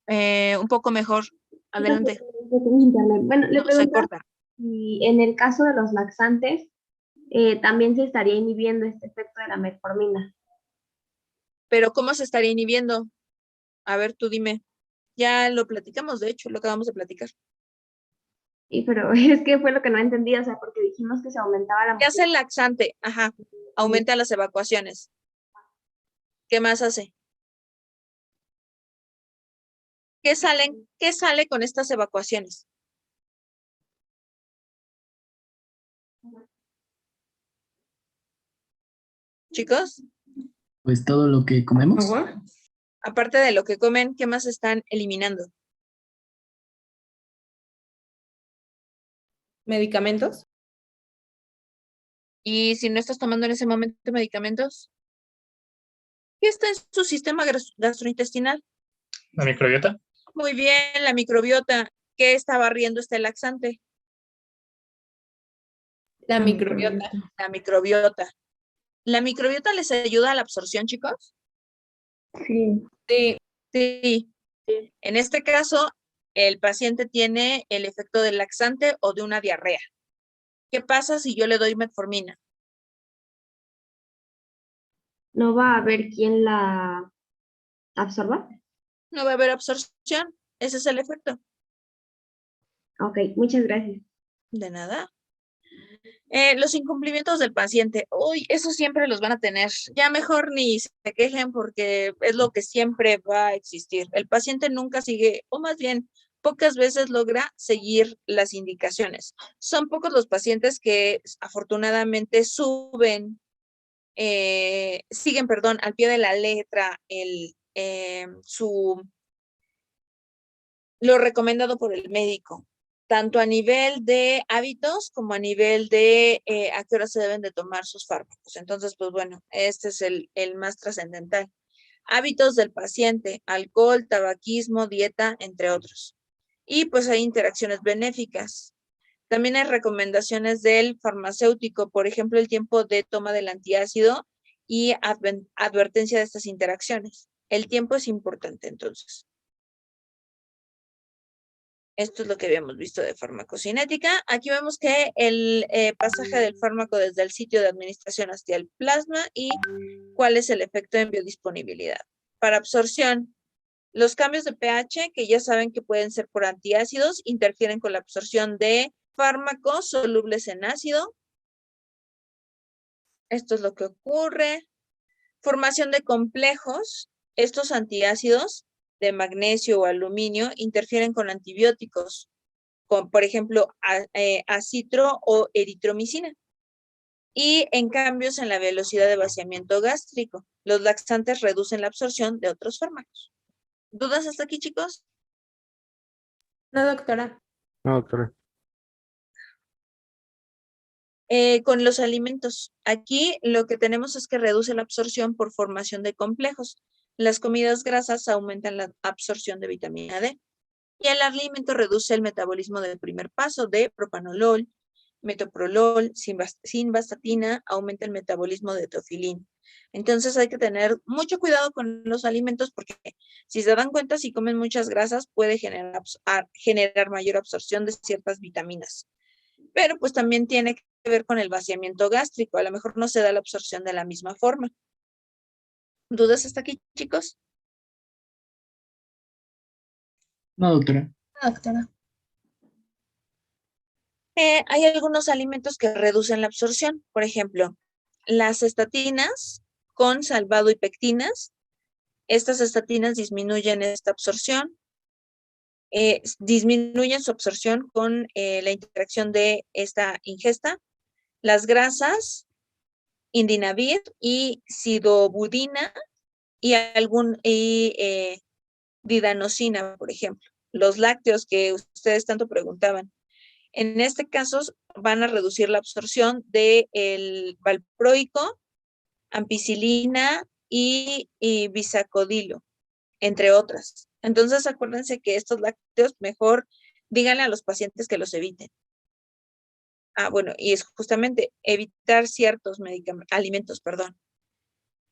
Un poco mejor, adelante. Bueno, le No, se pregunto corta. si en el caso de los laxantes también se estaría inhibiendo este efecto de la metformina. Pero ¿cómo se estaría inhibiendo? A ver, tú dime. Ya lo platicamos, de hecho, lo acabamos de platicar. Y pero es que fue lo que no entendí, o sea, porque dijimos que se aumentaba la ¿Qué hace el laxante? Ajá, aumenta las evacuaciones. ¿Qué más hace? ¿Qué sale con estas evacuaciones? Chicos, Pues todo lo que comemos. ¿Agua? aparte de lo que comen, ¿qué más están eliminando? ¿Medicamentos? Y si no estás tomando en ese momento medicamentos, ¿qué está en su sistema gastrointestinal? La microbiota. Muy bien, la microbiota. ¿Qué está barriendo este laxante? La microbiota. La microbiota. ¿La microbiota les ayuda a la absorción, chicos? Sí. Sí. Sí. En este caso, el paciente tiene el efecto del laxante o de una diarrea. ¿Qué pasa si yo le doy metformina? ¿No va a haber quien la absorba? No va a haber absorción. Ese es el efecto. Ok, muchas gracias. De nada. Los incumplimientos del paciente, uy, eso siempre los van a tener. Ya mejor ni se quejen porque es lo que siempre va a existir. El paciente nunca sigue, o más bien, pocas veces logra seguir las indicaciones. Son pocos los pacientes que afortunadamente suben siguen, perdón, al pie de la letra lo recomendado por el médico, tanto a nivel de hábitos como a nivel de a qué hora se deben de tomar sus fármacos. Entonces, pues bueno, este es el más trascendental. Hábitos del paciente, alcohol, tabaquismo, dieta, entre otros. Y pues hay interacciones benéficas. También hay recomendaciones del farmacéutico, por ejemplo, el tiempo de toma del antiácido y advertencia de estas interacciones. El tiempo es importante, entonces. Esto es lo que habíamos visto de farmacocinética. Aquí vemos que el pasaje del fármaco desde el sitio de administración hasta el plasma y cuál es el efecto en biodisponibilidad. Para absorción, los cambios de pH, que ya saben que pueden ser por antiácidos, interfieren con la absorción de fármacos solubles en ácido. Esto es lo que ocurre. Formación de complejos. Estos antiácidos de magnesio o aluminio interfieren con antibióticos, con, por ejemplo, acitro o eritromicina. Y en cambios en la velocidad de vaciamiento gástrico. Los laxantes reducen la absorción de otros fármacos. ¿Dudas hasta aquí, chicos? No, doctora. No, doctora. Con los alimentos. Aquí lo que tenemos es que reduce la absorción por formación de complejos. Las comidas grasas aumentan la absorción de vitamina D. Y el alimento reduce el metabolismo del primer paso de propanolol, metoprolol, simvastatina, aumenta el metabolismo de teofilina. Entonces hay que tener mucho cuidado con los alimentos porque si se dan cuenta, si comen muchas grasas puede generar mayor absorción de ciertas vitaminas. Pero pues también tiene que ver con el vaciamiento gástrico. A lo mejor no se da la absorción de la misma forma. ¿Dudas hasta aquí, chicos? No, doctora. Doctora. Hay algunos alimentos que reducen la absorción. Por ejemplo, las estatinas con salvado y pectinas. Estas estatinas disminuyen esta absorción. Disminuyen su absorción con la interacción de esta ingesta. Las grasas, indinavir y sidobudina y didanosina, por ejemplo. Los lácteos que ustedes tanto preguntaban. En este caso van a reducir la absorción del valproico, ampicilina y bisacodilo, entre otras. Entonces acuérdense que estos lácteos mejor díganle a los pacientes que los eviten. Bueno, y es justamente evitar ciertos alimentos, perdón.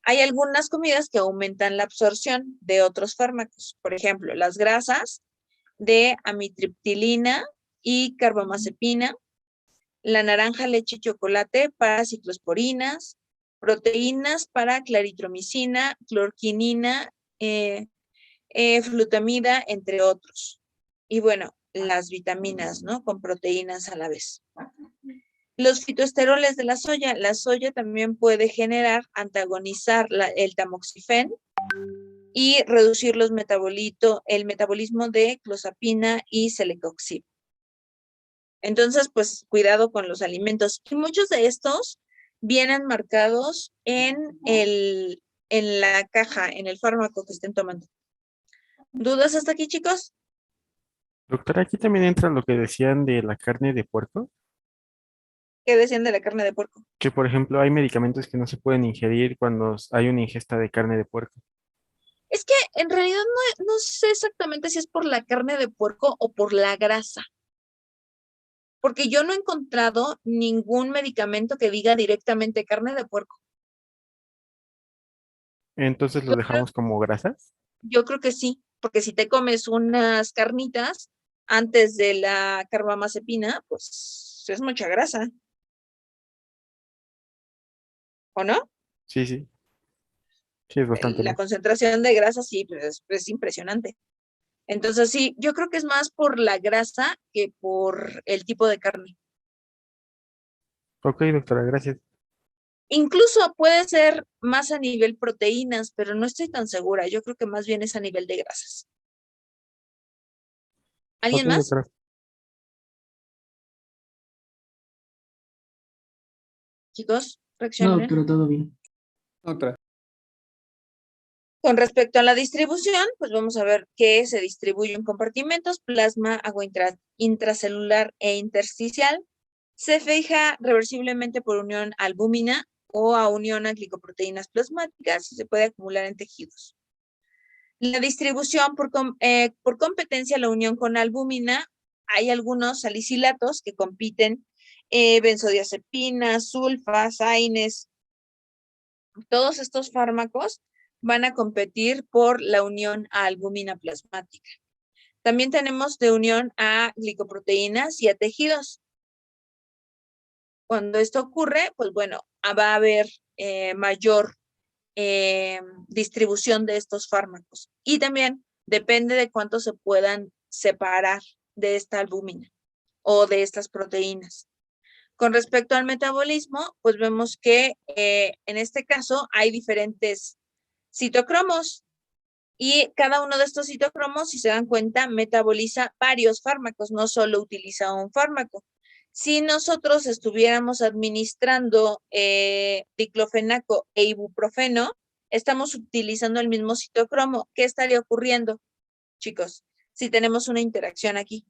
Hay algunas comidas que aumentan la absorción de otros fármacos. Por ejemplo, las grasas de amitriptilina y carbamazepina, la naranja, leche y chocolate para ciclosporinas, proteínas para claritromicina, clorquinina, flutamida, entre otros. Y bueno, las vitaminas, ¿no? Con proteínas a la vez. Los fitoesteroles de la soya también puede antagonizar el tamoxifeno y reducir el metabolismo de clozapina y celecoxib. Entonces, pues, cuidado con los alimentos. Y muchos de estos vienen marcados en la caja, en el fármaco que estén tomando. ¿Dudas hasta aquí, chicos? Doctora, aquí también entra lo que decían de la carne de puerco, ¿Qué decían de la carne de puerco? que por ejemplo hay medicamentos que no se pueden ingerir cuando hay una ingesta de carne de puerco. Es que en realidad no sé exactamente si es por la carne de puerco o por la grasa. Porque yo no he encontrado ningún medicamento que diga directamente carne de puerco. Entonces lo dejamos como grasas. Yo creo que sí, porque si te comes unas carnitas antes de la carbamazepina, pues es mucha grasa. ¿O no? Sí, sí. Sí, es bastante La más. concentración de grasa sí, pues, es impresionante. Entonces sí, yo creo que es más por la grasa que por el tipo de carne. Ok, doctora, gracias. Incluso puede ser más a nivel proteínas, pero no estoy tan segura. Yo creo que más bien es a nivel de grasas. Ok, ¿Alguien más? doctora. Chicos, No, reaccionen. doctora, todo bien. Otra. Con respecto a la distribución, pues vamos a ver que se distribuye en compartimentos, plasma, agua intracelular e intersticial. Se fija reversiblemente por unión a albúmina o a unión a glicoproteínas plasmáticas y se puede acumular en tejidos. La distribución por competencia, la unión con albúmina, hay algunos salicilatos que compiten, benzodiazepinas, sulfas, aines. Todos estos fármacos van a competir por la unión a albúmina plasmática. También tenemos de unión a glicoproteínas y a tejidos. Cuando esto ocurre, pues bueno, va a haber mayor distribución de estos fármacos. Y también depende de cuánto se puedan separar de esta albúmina o de estas proteínas. Con respecto al metabolismo, pues vemos que en este caso hay diferentes citocromos y cada uno de estos citocromos, si se dan cuenta, metaboliza varios fármacos, no solo utiliza un fármaco. Si nosotros estuviéramos administrando diclofenaco e ibuprofeno, estamos utilizando el mismo citocromo. ¿Qué estaría ocurriendo, chicos, si tenemos una interacción aquí?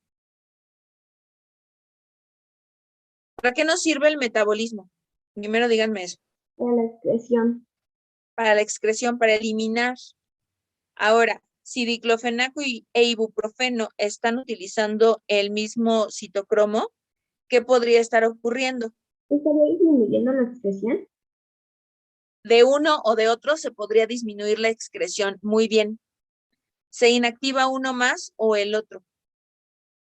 ¿Para qué nos sirve el metabolismo? Primero díganme eso. Para la excreción. Para la excreción, para eliminar. Ahora, si diclofenaco e ibuprofeno están utilizando el mismo citocromo, ¿qué podría estar ocurriendo? ¿Estaría disminuyendo la excreción? De uno o de otro se podría disminuir la excreción. Muy bien. Se inactiva uno más o el otro.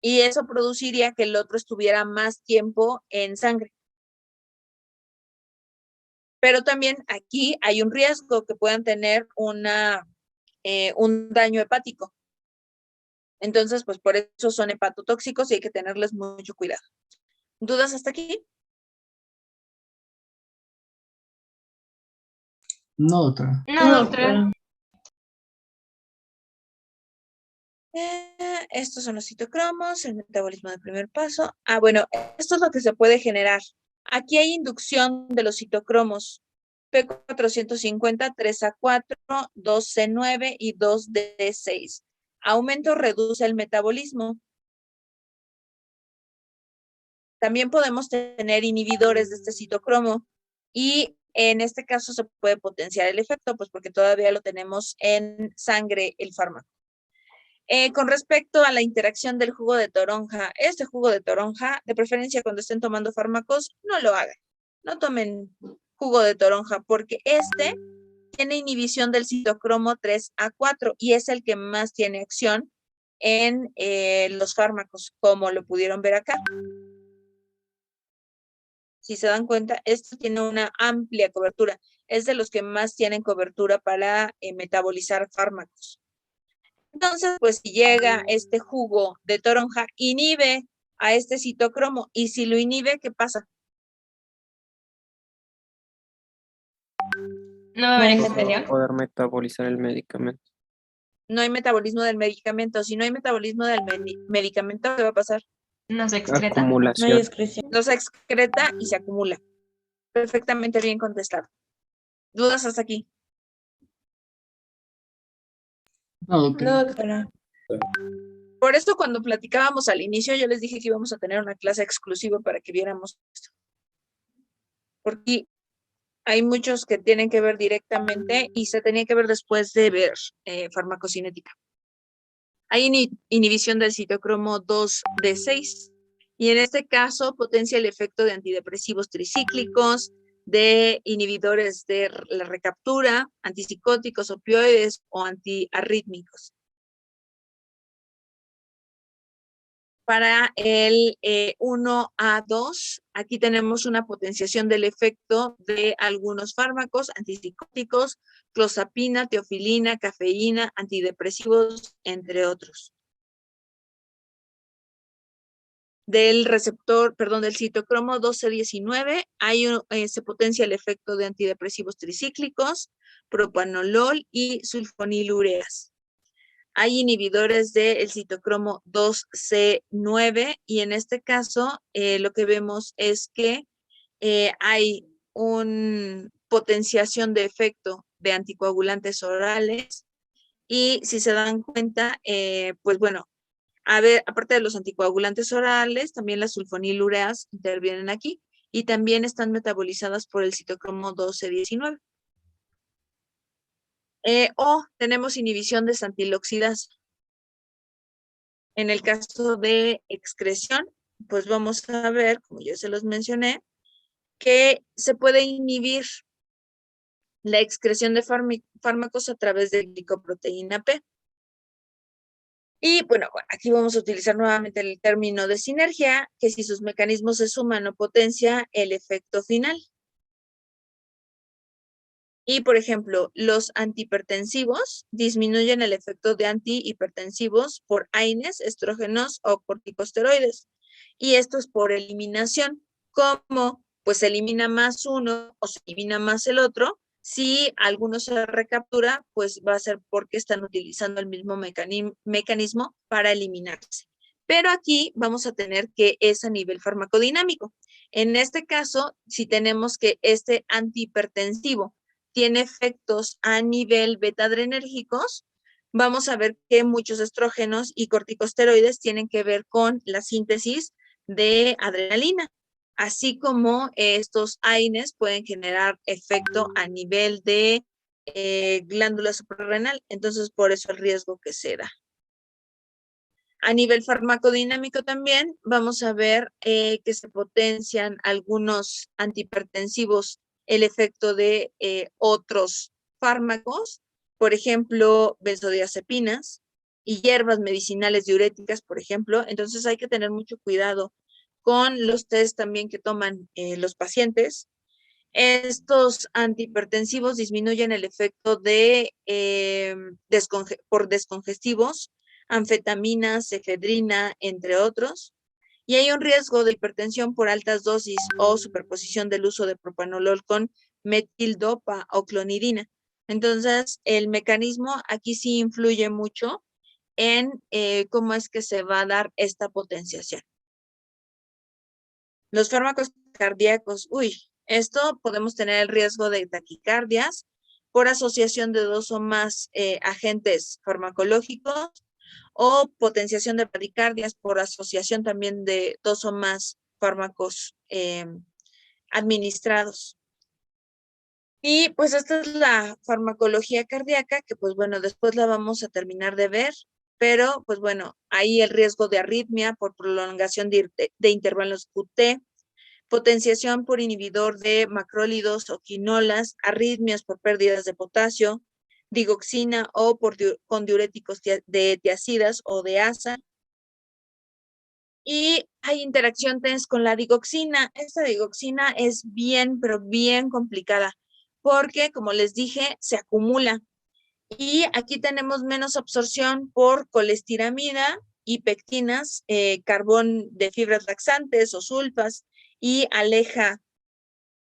Y eso produciría que el otro estuviera más tiempo en sangre. Pero también aquí hay un riesgo que puedan tener un daño hepático. Entonces, pues por eso son hepatotóxicos y hay que tenerles mucho cuidado. ¿Dudas hasta aquí? No, doctora. No, doctora. Estos son los citocromos, el metabolismo del primer paso. Bueno, esto es lo que se puede generar. Aquí hay inducción de los citocromos. P450, 3A4, 2C9 y 2D6. Aumento reduce el metabolismo. También podemos tener inhibidores de este citocromo y en este caso se puede potenciar el efecto, pues porque todavía lo tenemos en sangre el fármaco. Con respecto a la interacción del jugo de toronja, este jugo de toronja, de preferencia cuando estén tomando fármacos, no lo hagan. No tomen jugo de toronja porque este tiene inhibición del citocromo 3A4 y es el que más tiene acción en los fármacos, como lo pudieron ver acá. Si se dan cuenta, esto tiene una amplia cobertura. Es de los que más tienen cobertura para metabolizar fármacos. Entonces, pues si llega este jugo de toronja, inhibe a este citocromo. Y si lo inhibe, ¿qué pasa? No va a haber No efecto. poder metabolizar el medicamento. No hay metabolismo del medicamento. Si no hay metabolismo del medicamento, ¿qué va a pasar? No se excreta. Acumulación. No hay excreción. No se excreta y se acumula. Perfectamente bien contestado. ¿Dudas hasta aquí? No, doctora. No, doctora. Por esto, cuando platicábamos al inicio, yo les dije que íbamos a tener una clase exclusiva para que viéramos esto. Porque hay muchos que tienen que ver directamente y se tenía que ver después de ver farmacocinética. Hay inhibición del citocromo 2D6 y en este caso potencia el efecto de antidepresivos tricíclicos, de inhibidores de la recaptura, antipsicóticos, opioides o antiarrítmicos. Para el 1A2, aquí tenemos una potenciación del efecto de algunos fármacos antipsicóticos, clozapina, teofilina, cafeína, antidepresivos, entre otros. Del receptor, perdón, del citocromo 1219, se potencia el efecto de antidepresivos tricíclicos, propanolol y sulfonilureas. Hay inhibidores del citocromo 2C9 y en este caso lo que vemos es que hay un potenciación de efecto de anticoagulantes orales. Y si se dan cuenta, pues bueno, a ver, aparte de los anticoagulantes orales, también las sulfonilureas intervienen aquí y también están metabolizadas por el citocromo 12-19. O tenemos inhibición de esa antiloxidasa. En el caso de excreción, pues vamos a ver, como ya se los mencioné, que se puede inhibir la excreción de fármacos a través de glicoproteína P. Y bueno, aquí vamos a utilizar nuevamente el término de sinergia, que si sus mecanismos se suman o potencia el efecto final. Y, por ejemplo, los antihipertensivos disminuyen el efecto de antihipertensivos por AINES, estrógenos o corticosteroides. Y esto es por eliminación. ¿Cómo? Pues se elimina más uno o se elimina más el otro. Si alguno se recaptura, pues va a ser porque están utilizando el mismo mecanismo para eliminarse. Pero aquí vamos a tener que es a nivel farmacodinámico. En este caso, si tenemos que este antihipertensivo tiene efectos a nivel beta-adrenérgicos, vamos a ver que muchos estrógenos y corticosteroides tienen que ver con la síntesis de adrenalina, así como estos AINES pueden generar efecto a nivel de glándula suprarrenal, entonces por eso el riesgo que se da. A nivel farmacodinámico también vamos a ver que se potencian algunos antihipertensivos el efecto de otros fármacos, por ejemplo, benzodiazepinas y hierbas medicinales diuréticas, por ejemplo. Entonces hay que tener mucho cuidado con los test también que toman los pacientes. Estos antihipertensivos disminuyen el efecto de por descongestivos, anfetaminas, efedrina, entre otros. Y hay un riesgo de hipertensión por altas dosis o superposición del uso de propanolol con metildopa o clonidina. Entonces, el mecanismo aquí sí influye mucho en cómo es que se va a dar esta potenciación. Los fármacos cardíacos, esto podemos tener el riesgo de taquicardias por asociación de dos o más agentes farmacológicos o potenciación de bradicardias por asociación también de dos o más fármacos administrados. Y pues esta es la farmacología cardíaca que pues bueno, después la vamos a terminar de ver, pero pues bueno, ahí el riesgo de arritmia por prolongación de intervalos QT, potenciación por inhibidor de macrólidos o quinolas, arritmias por pérdidas de potasio, digoxina o con diuréticos de tiazidas o de asa. Y hay interacciones con la digoxina. Esta digoxina es bien, pero bien complicada porque, como les dije, se acumula. Y aquí tenemos menos absorción por colestiramida y pectinas, carbón de fibras laxantes o sulfas, y aleja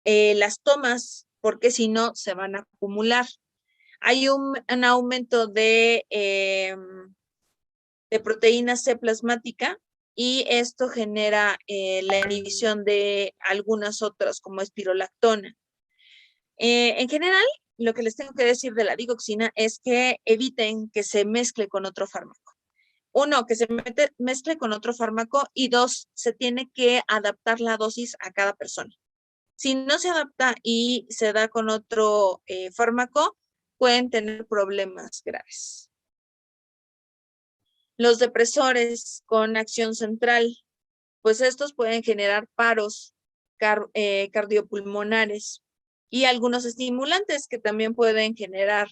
las tomas porque si no se van a acumular. Hay un aumento de proteína C plasmática y esto genera la inhibición de algunas otras como espirolactona. En general, lo que les tengo que decir de la digoxina es que eviten que se mezcle con otro fármaco. Uno, que se mezcle con otro fármaco y dos, se tiene que adaptar la dosis a cada persona. Si no se adapta y se da con otro fármaco, pueden tener problemas graves. Los depresores con acción central, pues estos pueden generar paros cardiopulmonares y algunos estimulantes que también pueden generar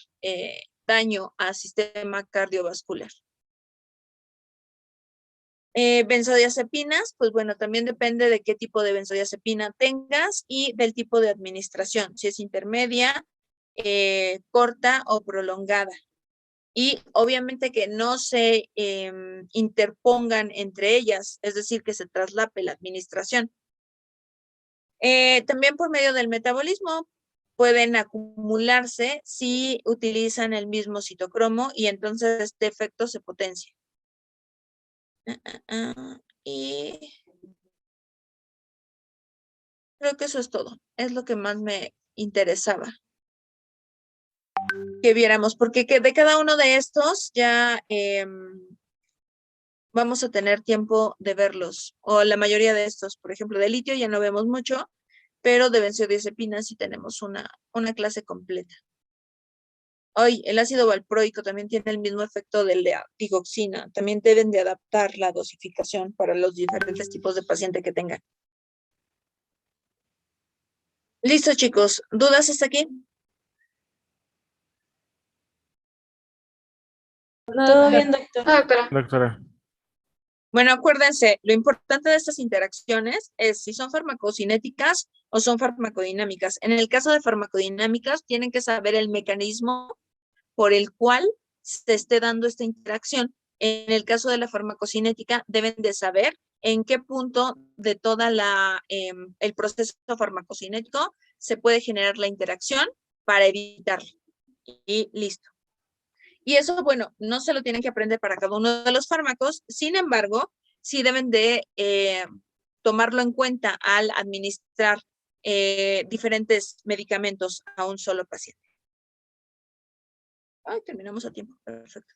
daño al sistema cardiovascular. Benzodiazepinas, pues bueno, también depende de qué tipo de benzodiazepina tengas y del tipo de administración, si es intermedia, corta o prolongada. Y obviamente que no se interpongan entre ellas, es decir, que se traslape la administración. También por medio del metabolismo pueden acumularse si utilizan el mismo citocromo y entonces este efecto se potencia. Y creo que eso es todo. Es lo que más me interesaba que viéramos, porque de cada uno de estos ya vamos a tener tiempo de verlos, o la mayoría de estos, por ejemplo, de litio ya no vemos mucho, pero de benzodiazepinas sí tenemos una clase completa. Hoy, el ácido valproico también tiene el mismo efecto de la digoxina. También deben de adaptar la dosificación para los diferentes tipos de paciente que tengan. Listo, chicos. ¿Dudas hasta aquí? Todo bien, doctor. Ah, doctora. Doctora, Bueno, acuérdense, lo importante de estas interacciones es si son farmacocinéticas o son farmacodinámicas. En el caso de farmacodinámicas, tienen que saber el mecanismo por el cual se esté dando esta interacción. En el caso de la farmacocinética, deben de saber en qué punto de toda el proceso farmacocinético se puede generar la interacción para evitarlo. Y listo. Y eso, bueno, no se lo tienen que aprender para cada uno de los fármacos, sin embargo, sí deben de tomarlo en cuenta al administrar diferentes medicamentos a un solo paciente. Ay, terminamos a tiempo, perfecto.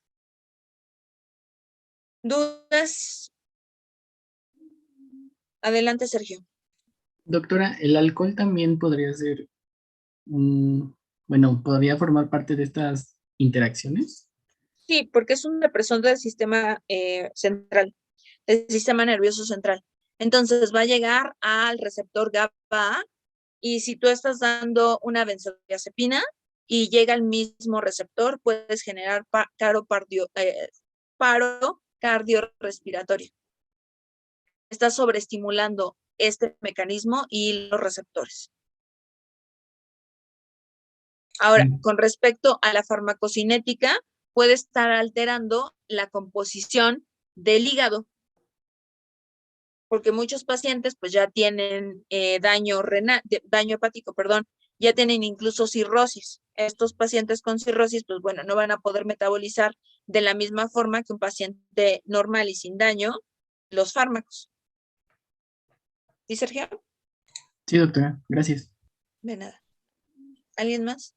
¿Dudas? Adelante, Sergio. Doctora, ¿el alcohol también podría ser, bueno, podría formar parte de estas interacciones? Sí, porque es un depresor del sistema central, del sistema nervioso central. Entonces va a llegar al receptor GABA y si tú estás dando una benzodiazepina y llega al mismo receptor, puedes generar paro cardiorrespiratorio. Estás sobreestimulando este mecanismo y los receptores. Ahora, con respecto a la farmacocinética, puede estar alterando la composición del hígado, porque muchos pacientes pues ya tienen daño hepático, perdón, ya tienen incluso cirrosis. Estos pacientes con cirrosis, pues bueno, no van a poder metabolizar de la misma forma que un paciente normal y sin daño los fármacos. ¿Sí, Sergio? Sí, doctora, gracias. De nada. ¿Alguien más?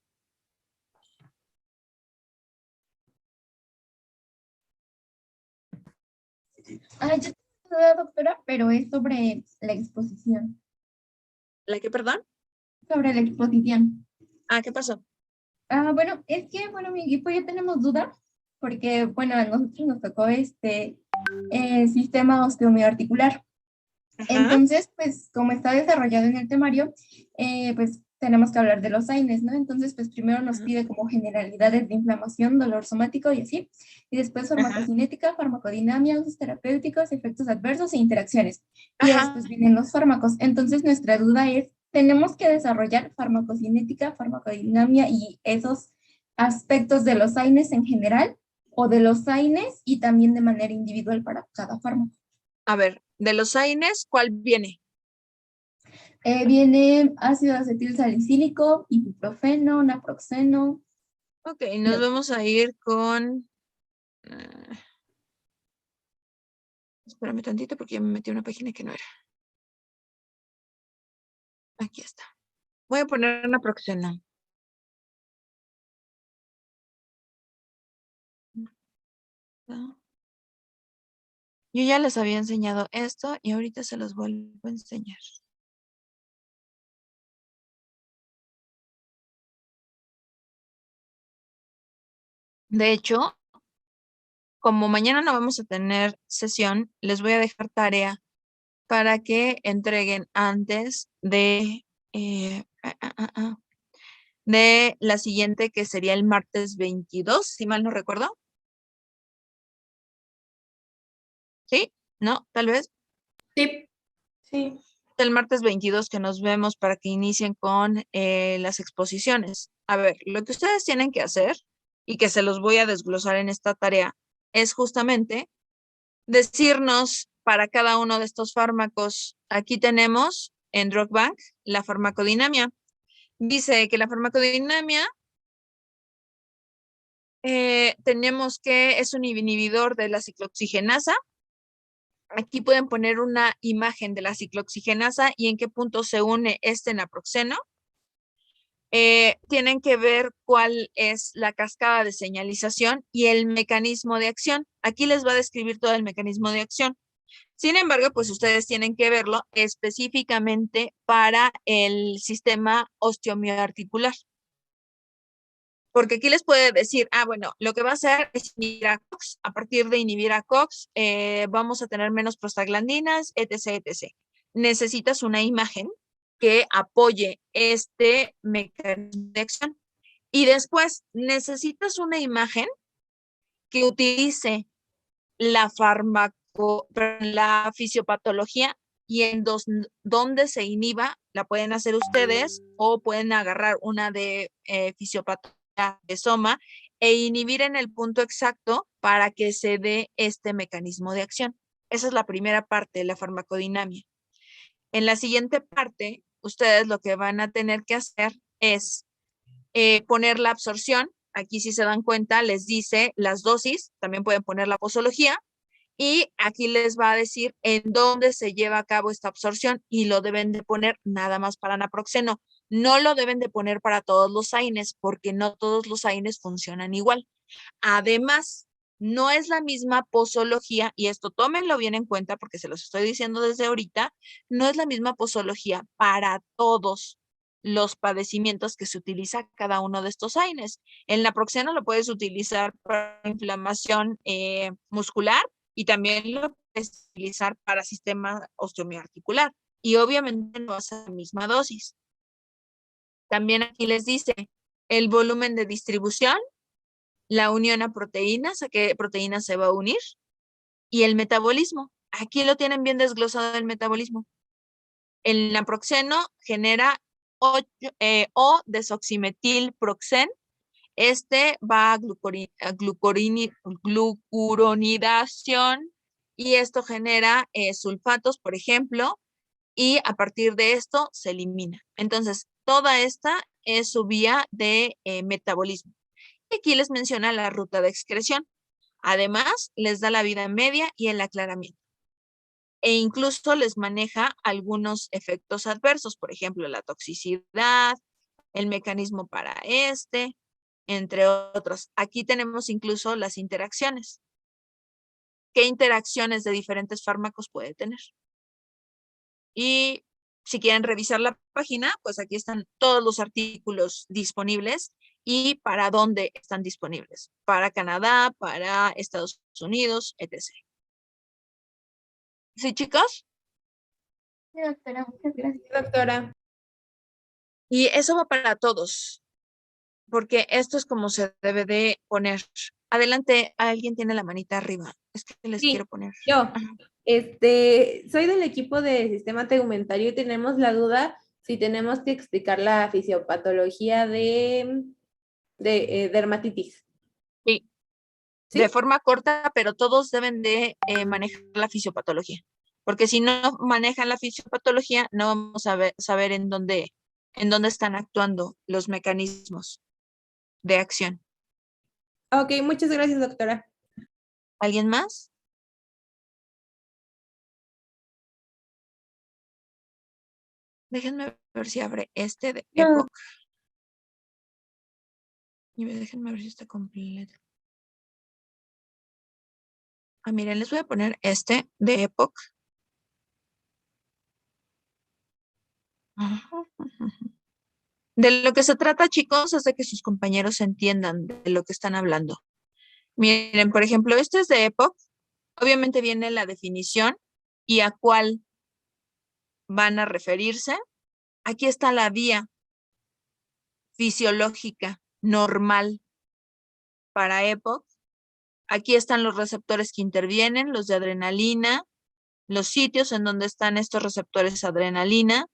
Yo tengo una duda, doctora, pero es sobre la exposición. ¿La qué, perdón? Sobre la exposición. Ah, ¿qué pasó? Bueno, es que, bueno, mi equipo ya tenemos dudas, porque, bueno, a nosotros nos tocó sistema osteomiarticular. Ajá. Entonces, pues, como está desarrollado en el temario, pues, tenemos que hablar de los AINES, ¿no? Entonces, pues, primero nos pide como generalidades de inflamación, dolor somático y así, y después farmacocinética, farmacodinamia, usos terapéuticos, efectos adversos e interacciones. Y después vienen los fármacos. Entonces, nuestra duda es, ¿tenemos que desarrollar farmacocinética, farmacodinamia y esos aspectos de los AINES en general, o de los AINES y también de manera individual para cada fármaco? A ver, de los AINES, ¿cuál viene? Viene ácido acetil salicílico, ibuprofeno, naproxeno. Ok, nos vamos a ir con... espérame tantito porque ya me metí a una página que no era. Aquí está. Voy a poner naproxeno. Yo ya les había enseñado esto y ahorita se los vuelvo a enseñar. De hecho, como mañana no vamos a tener sesión, les voy a dejar tarea para que entreguen antes de, de la siguiente, que sería el martes 22, si mal no recuerdo. ¿Sí? ¿No? ¿Tal vez? Sí. Sí. El martes 22 que nos vemos para que inicien con las exposiciones. A ver, lo que ustedes tienen que hacer y que se los voy a desglosar en esta tarea es justamente decirnos para cada uno de estos fármacos. Aquí tenemos en DrugBank la farmacodinamia. Dice que la farmacodinamia tenemos que es un inhibidor de la ciclooxigenasa. Aquí pueden poner una imagen de la ciclooxigenasa y en qué punto se une este naproxeno. tienen que ver cuál es la cascada de señalización y el mecanismo de acción. Aquí les va a describir todo el mecanismo de acción. Sin embargo, pues ustedes tienen que verlo específicamente para el sistema osteomioarticular. Porque aquí les puede decir, bueno, lo que va a hacer es inhibir a COX. A partir de inhibir a COX, vamos a tener menos prostaglandinas, etc., etc. Necesitas una imagen que apoye este mecanismo de acción. Y después necesitas una imagen que utilice la la fisiopatología y en donde se inhiba, la pueden hacer ustedes o pueden agarrar una de fisiopatología de soma e inhibir en el punto exacto para que se dé este mecanismo de acción. Esa es la primera parte de la farmacodinamia. En la siguiente parte, ustedes lo que van a tener que hacer es poner la absorción. Aquí si se dan cuenta les dice las dosis, también pueden poner la posología y aquí les va a decir en dónde se lleva a cabo esta absorción y lo deben de poner nada más para naproxeno. No lo deben de poner para todos los AINES porque no todos los AINES funcionan igual. Además, no es la misma posología, y esto tómenlo bien en cuenta porque se los estoy diciendo desde ahorita, no es la misma posología para todos los padecimientos que se utiliza cada uno de estos AINES. El naproxeno lo puedes utilizar para inflamación muscular y también lo puedes utilizar para sistema osteomioarticular. Y obviamente no es la misma dosis. También aquí les dice el volumen de distribución, la unión a proteínas, a qué proteína se va a unir, y el metabolismo. Aquí lo tienen bien desglosado el metabolismo. El naproxeno genera O-desoximetilproxen. Este va a glucuronidación y esto genera sulfatos, por ejemplo, y a partir de esto se elimina. Entonces, toda esta es su vía de metabolismo. Y aquí les menciona la ruta de excreción. Además, les da la vida media y el aclaramiento. E incluso les maneja algunos efectos adversos, por ejemplo, la toxicidad, el mecanismo para entre otros. Aquí tenemos incluso las interacciones. ¿Qué interacciones de diferentes fármacos puede tener? Y si quieren revisar la página, pues aquí están todos los artículos disponibles y para dónde están disponibles. Para Canadá, para Estados Unidos, etc. ¿Sí, chicos? Sí, doctora, muchas gracias. Doctora. Y eso va para todos, porque esto es como se debe de poner. Adelante, alguien tiene la manita arriba. Es que les Sí, quiero poner. yo. Ajá. Soy del equipo de sistema tegumentario y tenemos la duda si tenemos que explicar la fisiopatología de dermatitis. Sí. ¿Sí? De forma corta, pero todos deben de manejar la fisiopatología. Porque si no manejan la fisiopatología, no vamos a saber en dónde están actuando los mecanismos de acción. Ok, muchas gracias, doctora. ¿Alguien más? Déjenme ver si abre este de Epoch. Y déjenme ver si está completo. Miren, les voy a poner este de Epoch. De lo que se trata, chicos, es de que sus compañeros entiendan de lo que están hablando. Miren, por ejemplo, este es de Epoch. Obviamente viene la definición y a cuál van a referirse. Aquí está la vía fisiológica normal para Epoch. Aquí están los receptores que intervienen, los de adrenalina, los sitios en donde están estos receptores de adrenalina.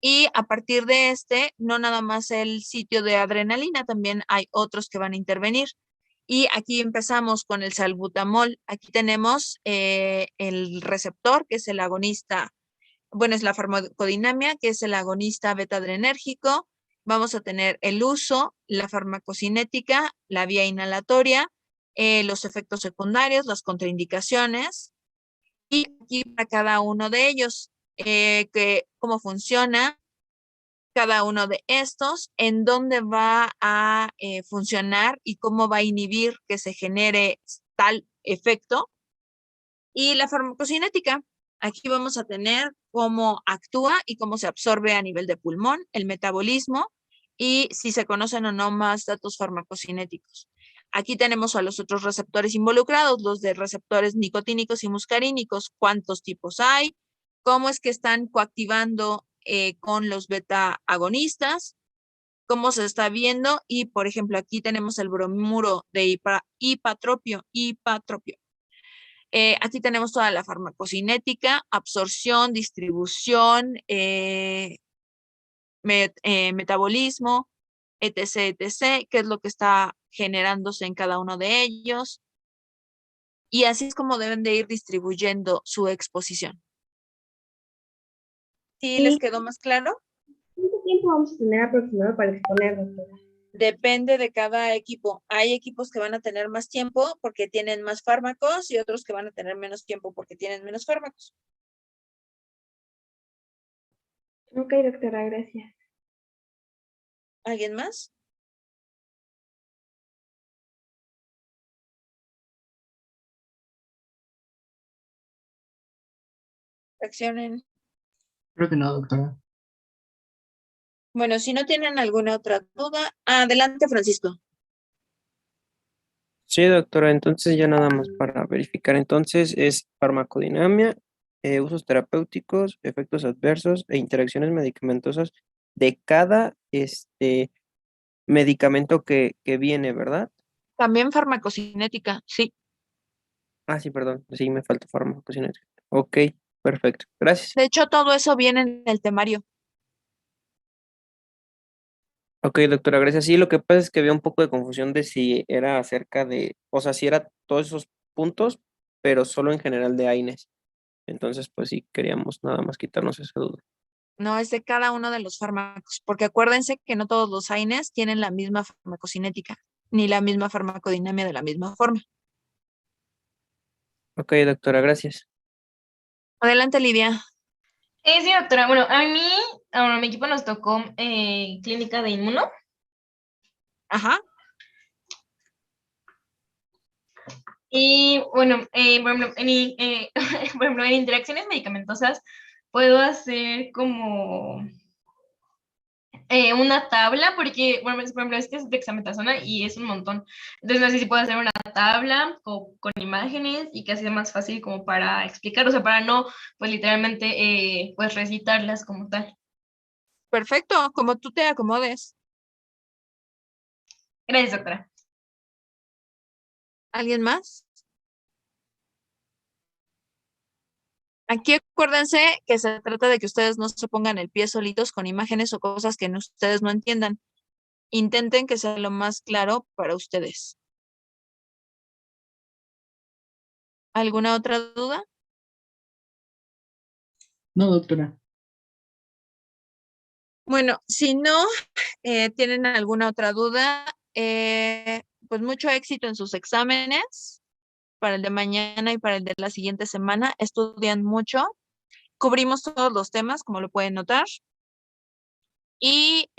Y a partir de no nada más el sitio de adrenalina, también hay otros que van a intervenir. Y aquí empezamos con el salbutamol. Aquí tenemos el receptor, que es el agonista, bueno, es la farmacodinamia, que es el agonista beta-adrenérgico. Vamos a tener el uso, la farmacocinética, la vía inhalatoria, los efectos secundarios, las contraindicaciones. Y aquí para cada uno de ellos, cómo funciona, cada uno de estos, en dónde va a funcionar y cómo va a inhibir que se genere tal efecto. Y la farmacocinética, aquí vamos a tener cómo actúa y cómo se absorbe a nivel de pulmón, el metabolismo y si se conocen o no más datos farmacocinéticos. Aquí tenemos a los otros receptores involucrados, los de receptores nicotínicos y muscarínicos, cuántos tipos hay, cómo es que están coactivando con los beta agonistas, cómo se está viendo y, por ejemplo, aquí tenemos el bromuro de hipatropio. Aquí tenemos toda la farmacocinética, absorción, distribución, metabolismo, etc., qué es lo que está generándose en cada uno de ellos. Y así es como deben de ir distribuyendo su exposición. ¿Sí les quedó más claro? ¿Cuánto tiempo vamos a tener aproximado para exponer, doctora? Depende de cada equipo. Hay equipos que van a tener más tiempo porque tienen más fármacos y otros que van a tener menos tiempo porque tienen menos fármacos. Ok, doctora, gracias. ¿Alguien más? Reaccionen. Creo que no, doctora. Bueno, si no tienen alguna otra duda, adelante, Francisco. Sí, doctora, entonces ya nada más para verificar. Entonces es farmacodinamia, usos terapéuticos, efectos adversos e interacciones medicamentosas de cada medicamento que viene, ¿verdad? También farmacocinética, sí. Ah, sí, perdón. Sí, me falta farmacocinética. Ok, perfecto. Gracias. De hecho, todo eso viene en el temario. Ok, doctora, gracias. Sí, lo que pasa es que había un poco de confusión de si era acerca de, o sea, si era todos esos puntos, pero solo en general de AINES. Entonces, pues sí, queríamos nada más quitarnos esa duda. No es de cada uno de los fármacos, porque acuérdense que no todos los AINES tienen la misma farmacocinética, ni la misma farmacodinamia de la misma forma. Ok, doctora, gracias. Adelante, Lidia. Sí, doctora. Bueno, a mi equipo nos tocó clínica de inmuno. Ajá. Y bueno, por ejemplo, por ejemplo, en interacciones medicamentosas puedo hacer como una tabla, porque, bueno, por ejemplo, este es dexametasona y es un montón. Entonces, no sé si puedo hacer una tabla con imágenes y que así sea más fácil como para explicar, o sea, para no, pues literalmente, pues recitarlas como tal. Perfecto, como tú te acomodes. Gracias, doctora. ¿Alguien más? Aquí acuérdense que se trata de que ustedes no se pongan el pie solitos con imágenes o cosas que ustedes no entiendan. Intenten que sea lo más claro para ustedes. ¿Alguna otra duda? No, doctora. Bueno, si no tienen alguna otra duda, pues mucho éxito en sus exámenes para el de mañana y para el de la siguiente semana. Estudian mucho. Cubrimos todos los temas, como lo pueden notar. Y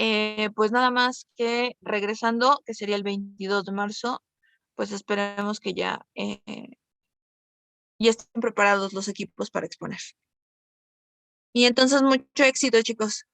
pues nada más que regresando, que sería el 22 de marzo, pues esperemos que ya estén preparados los equipos para exponer. Y entonces mucho éxito, chicos.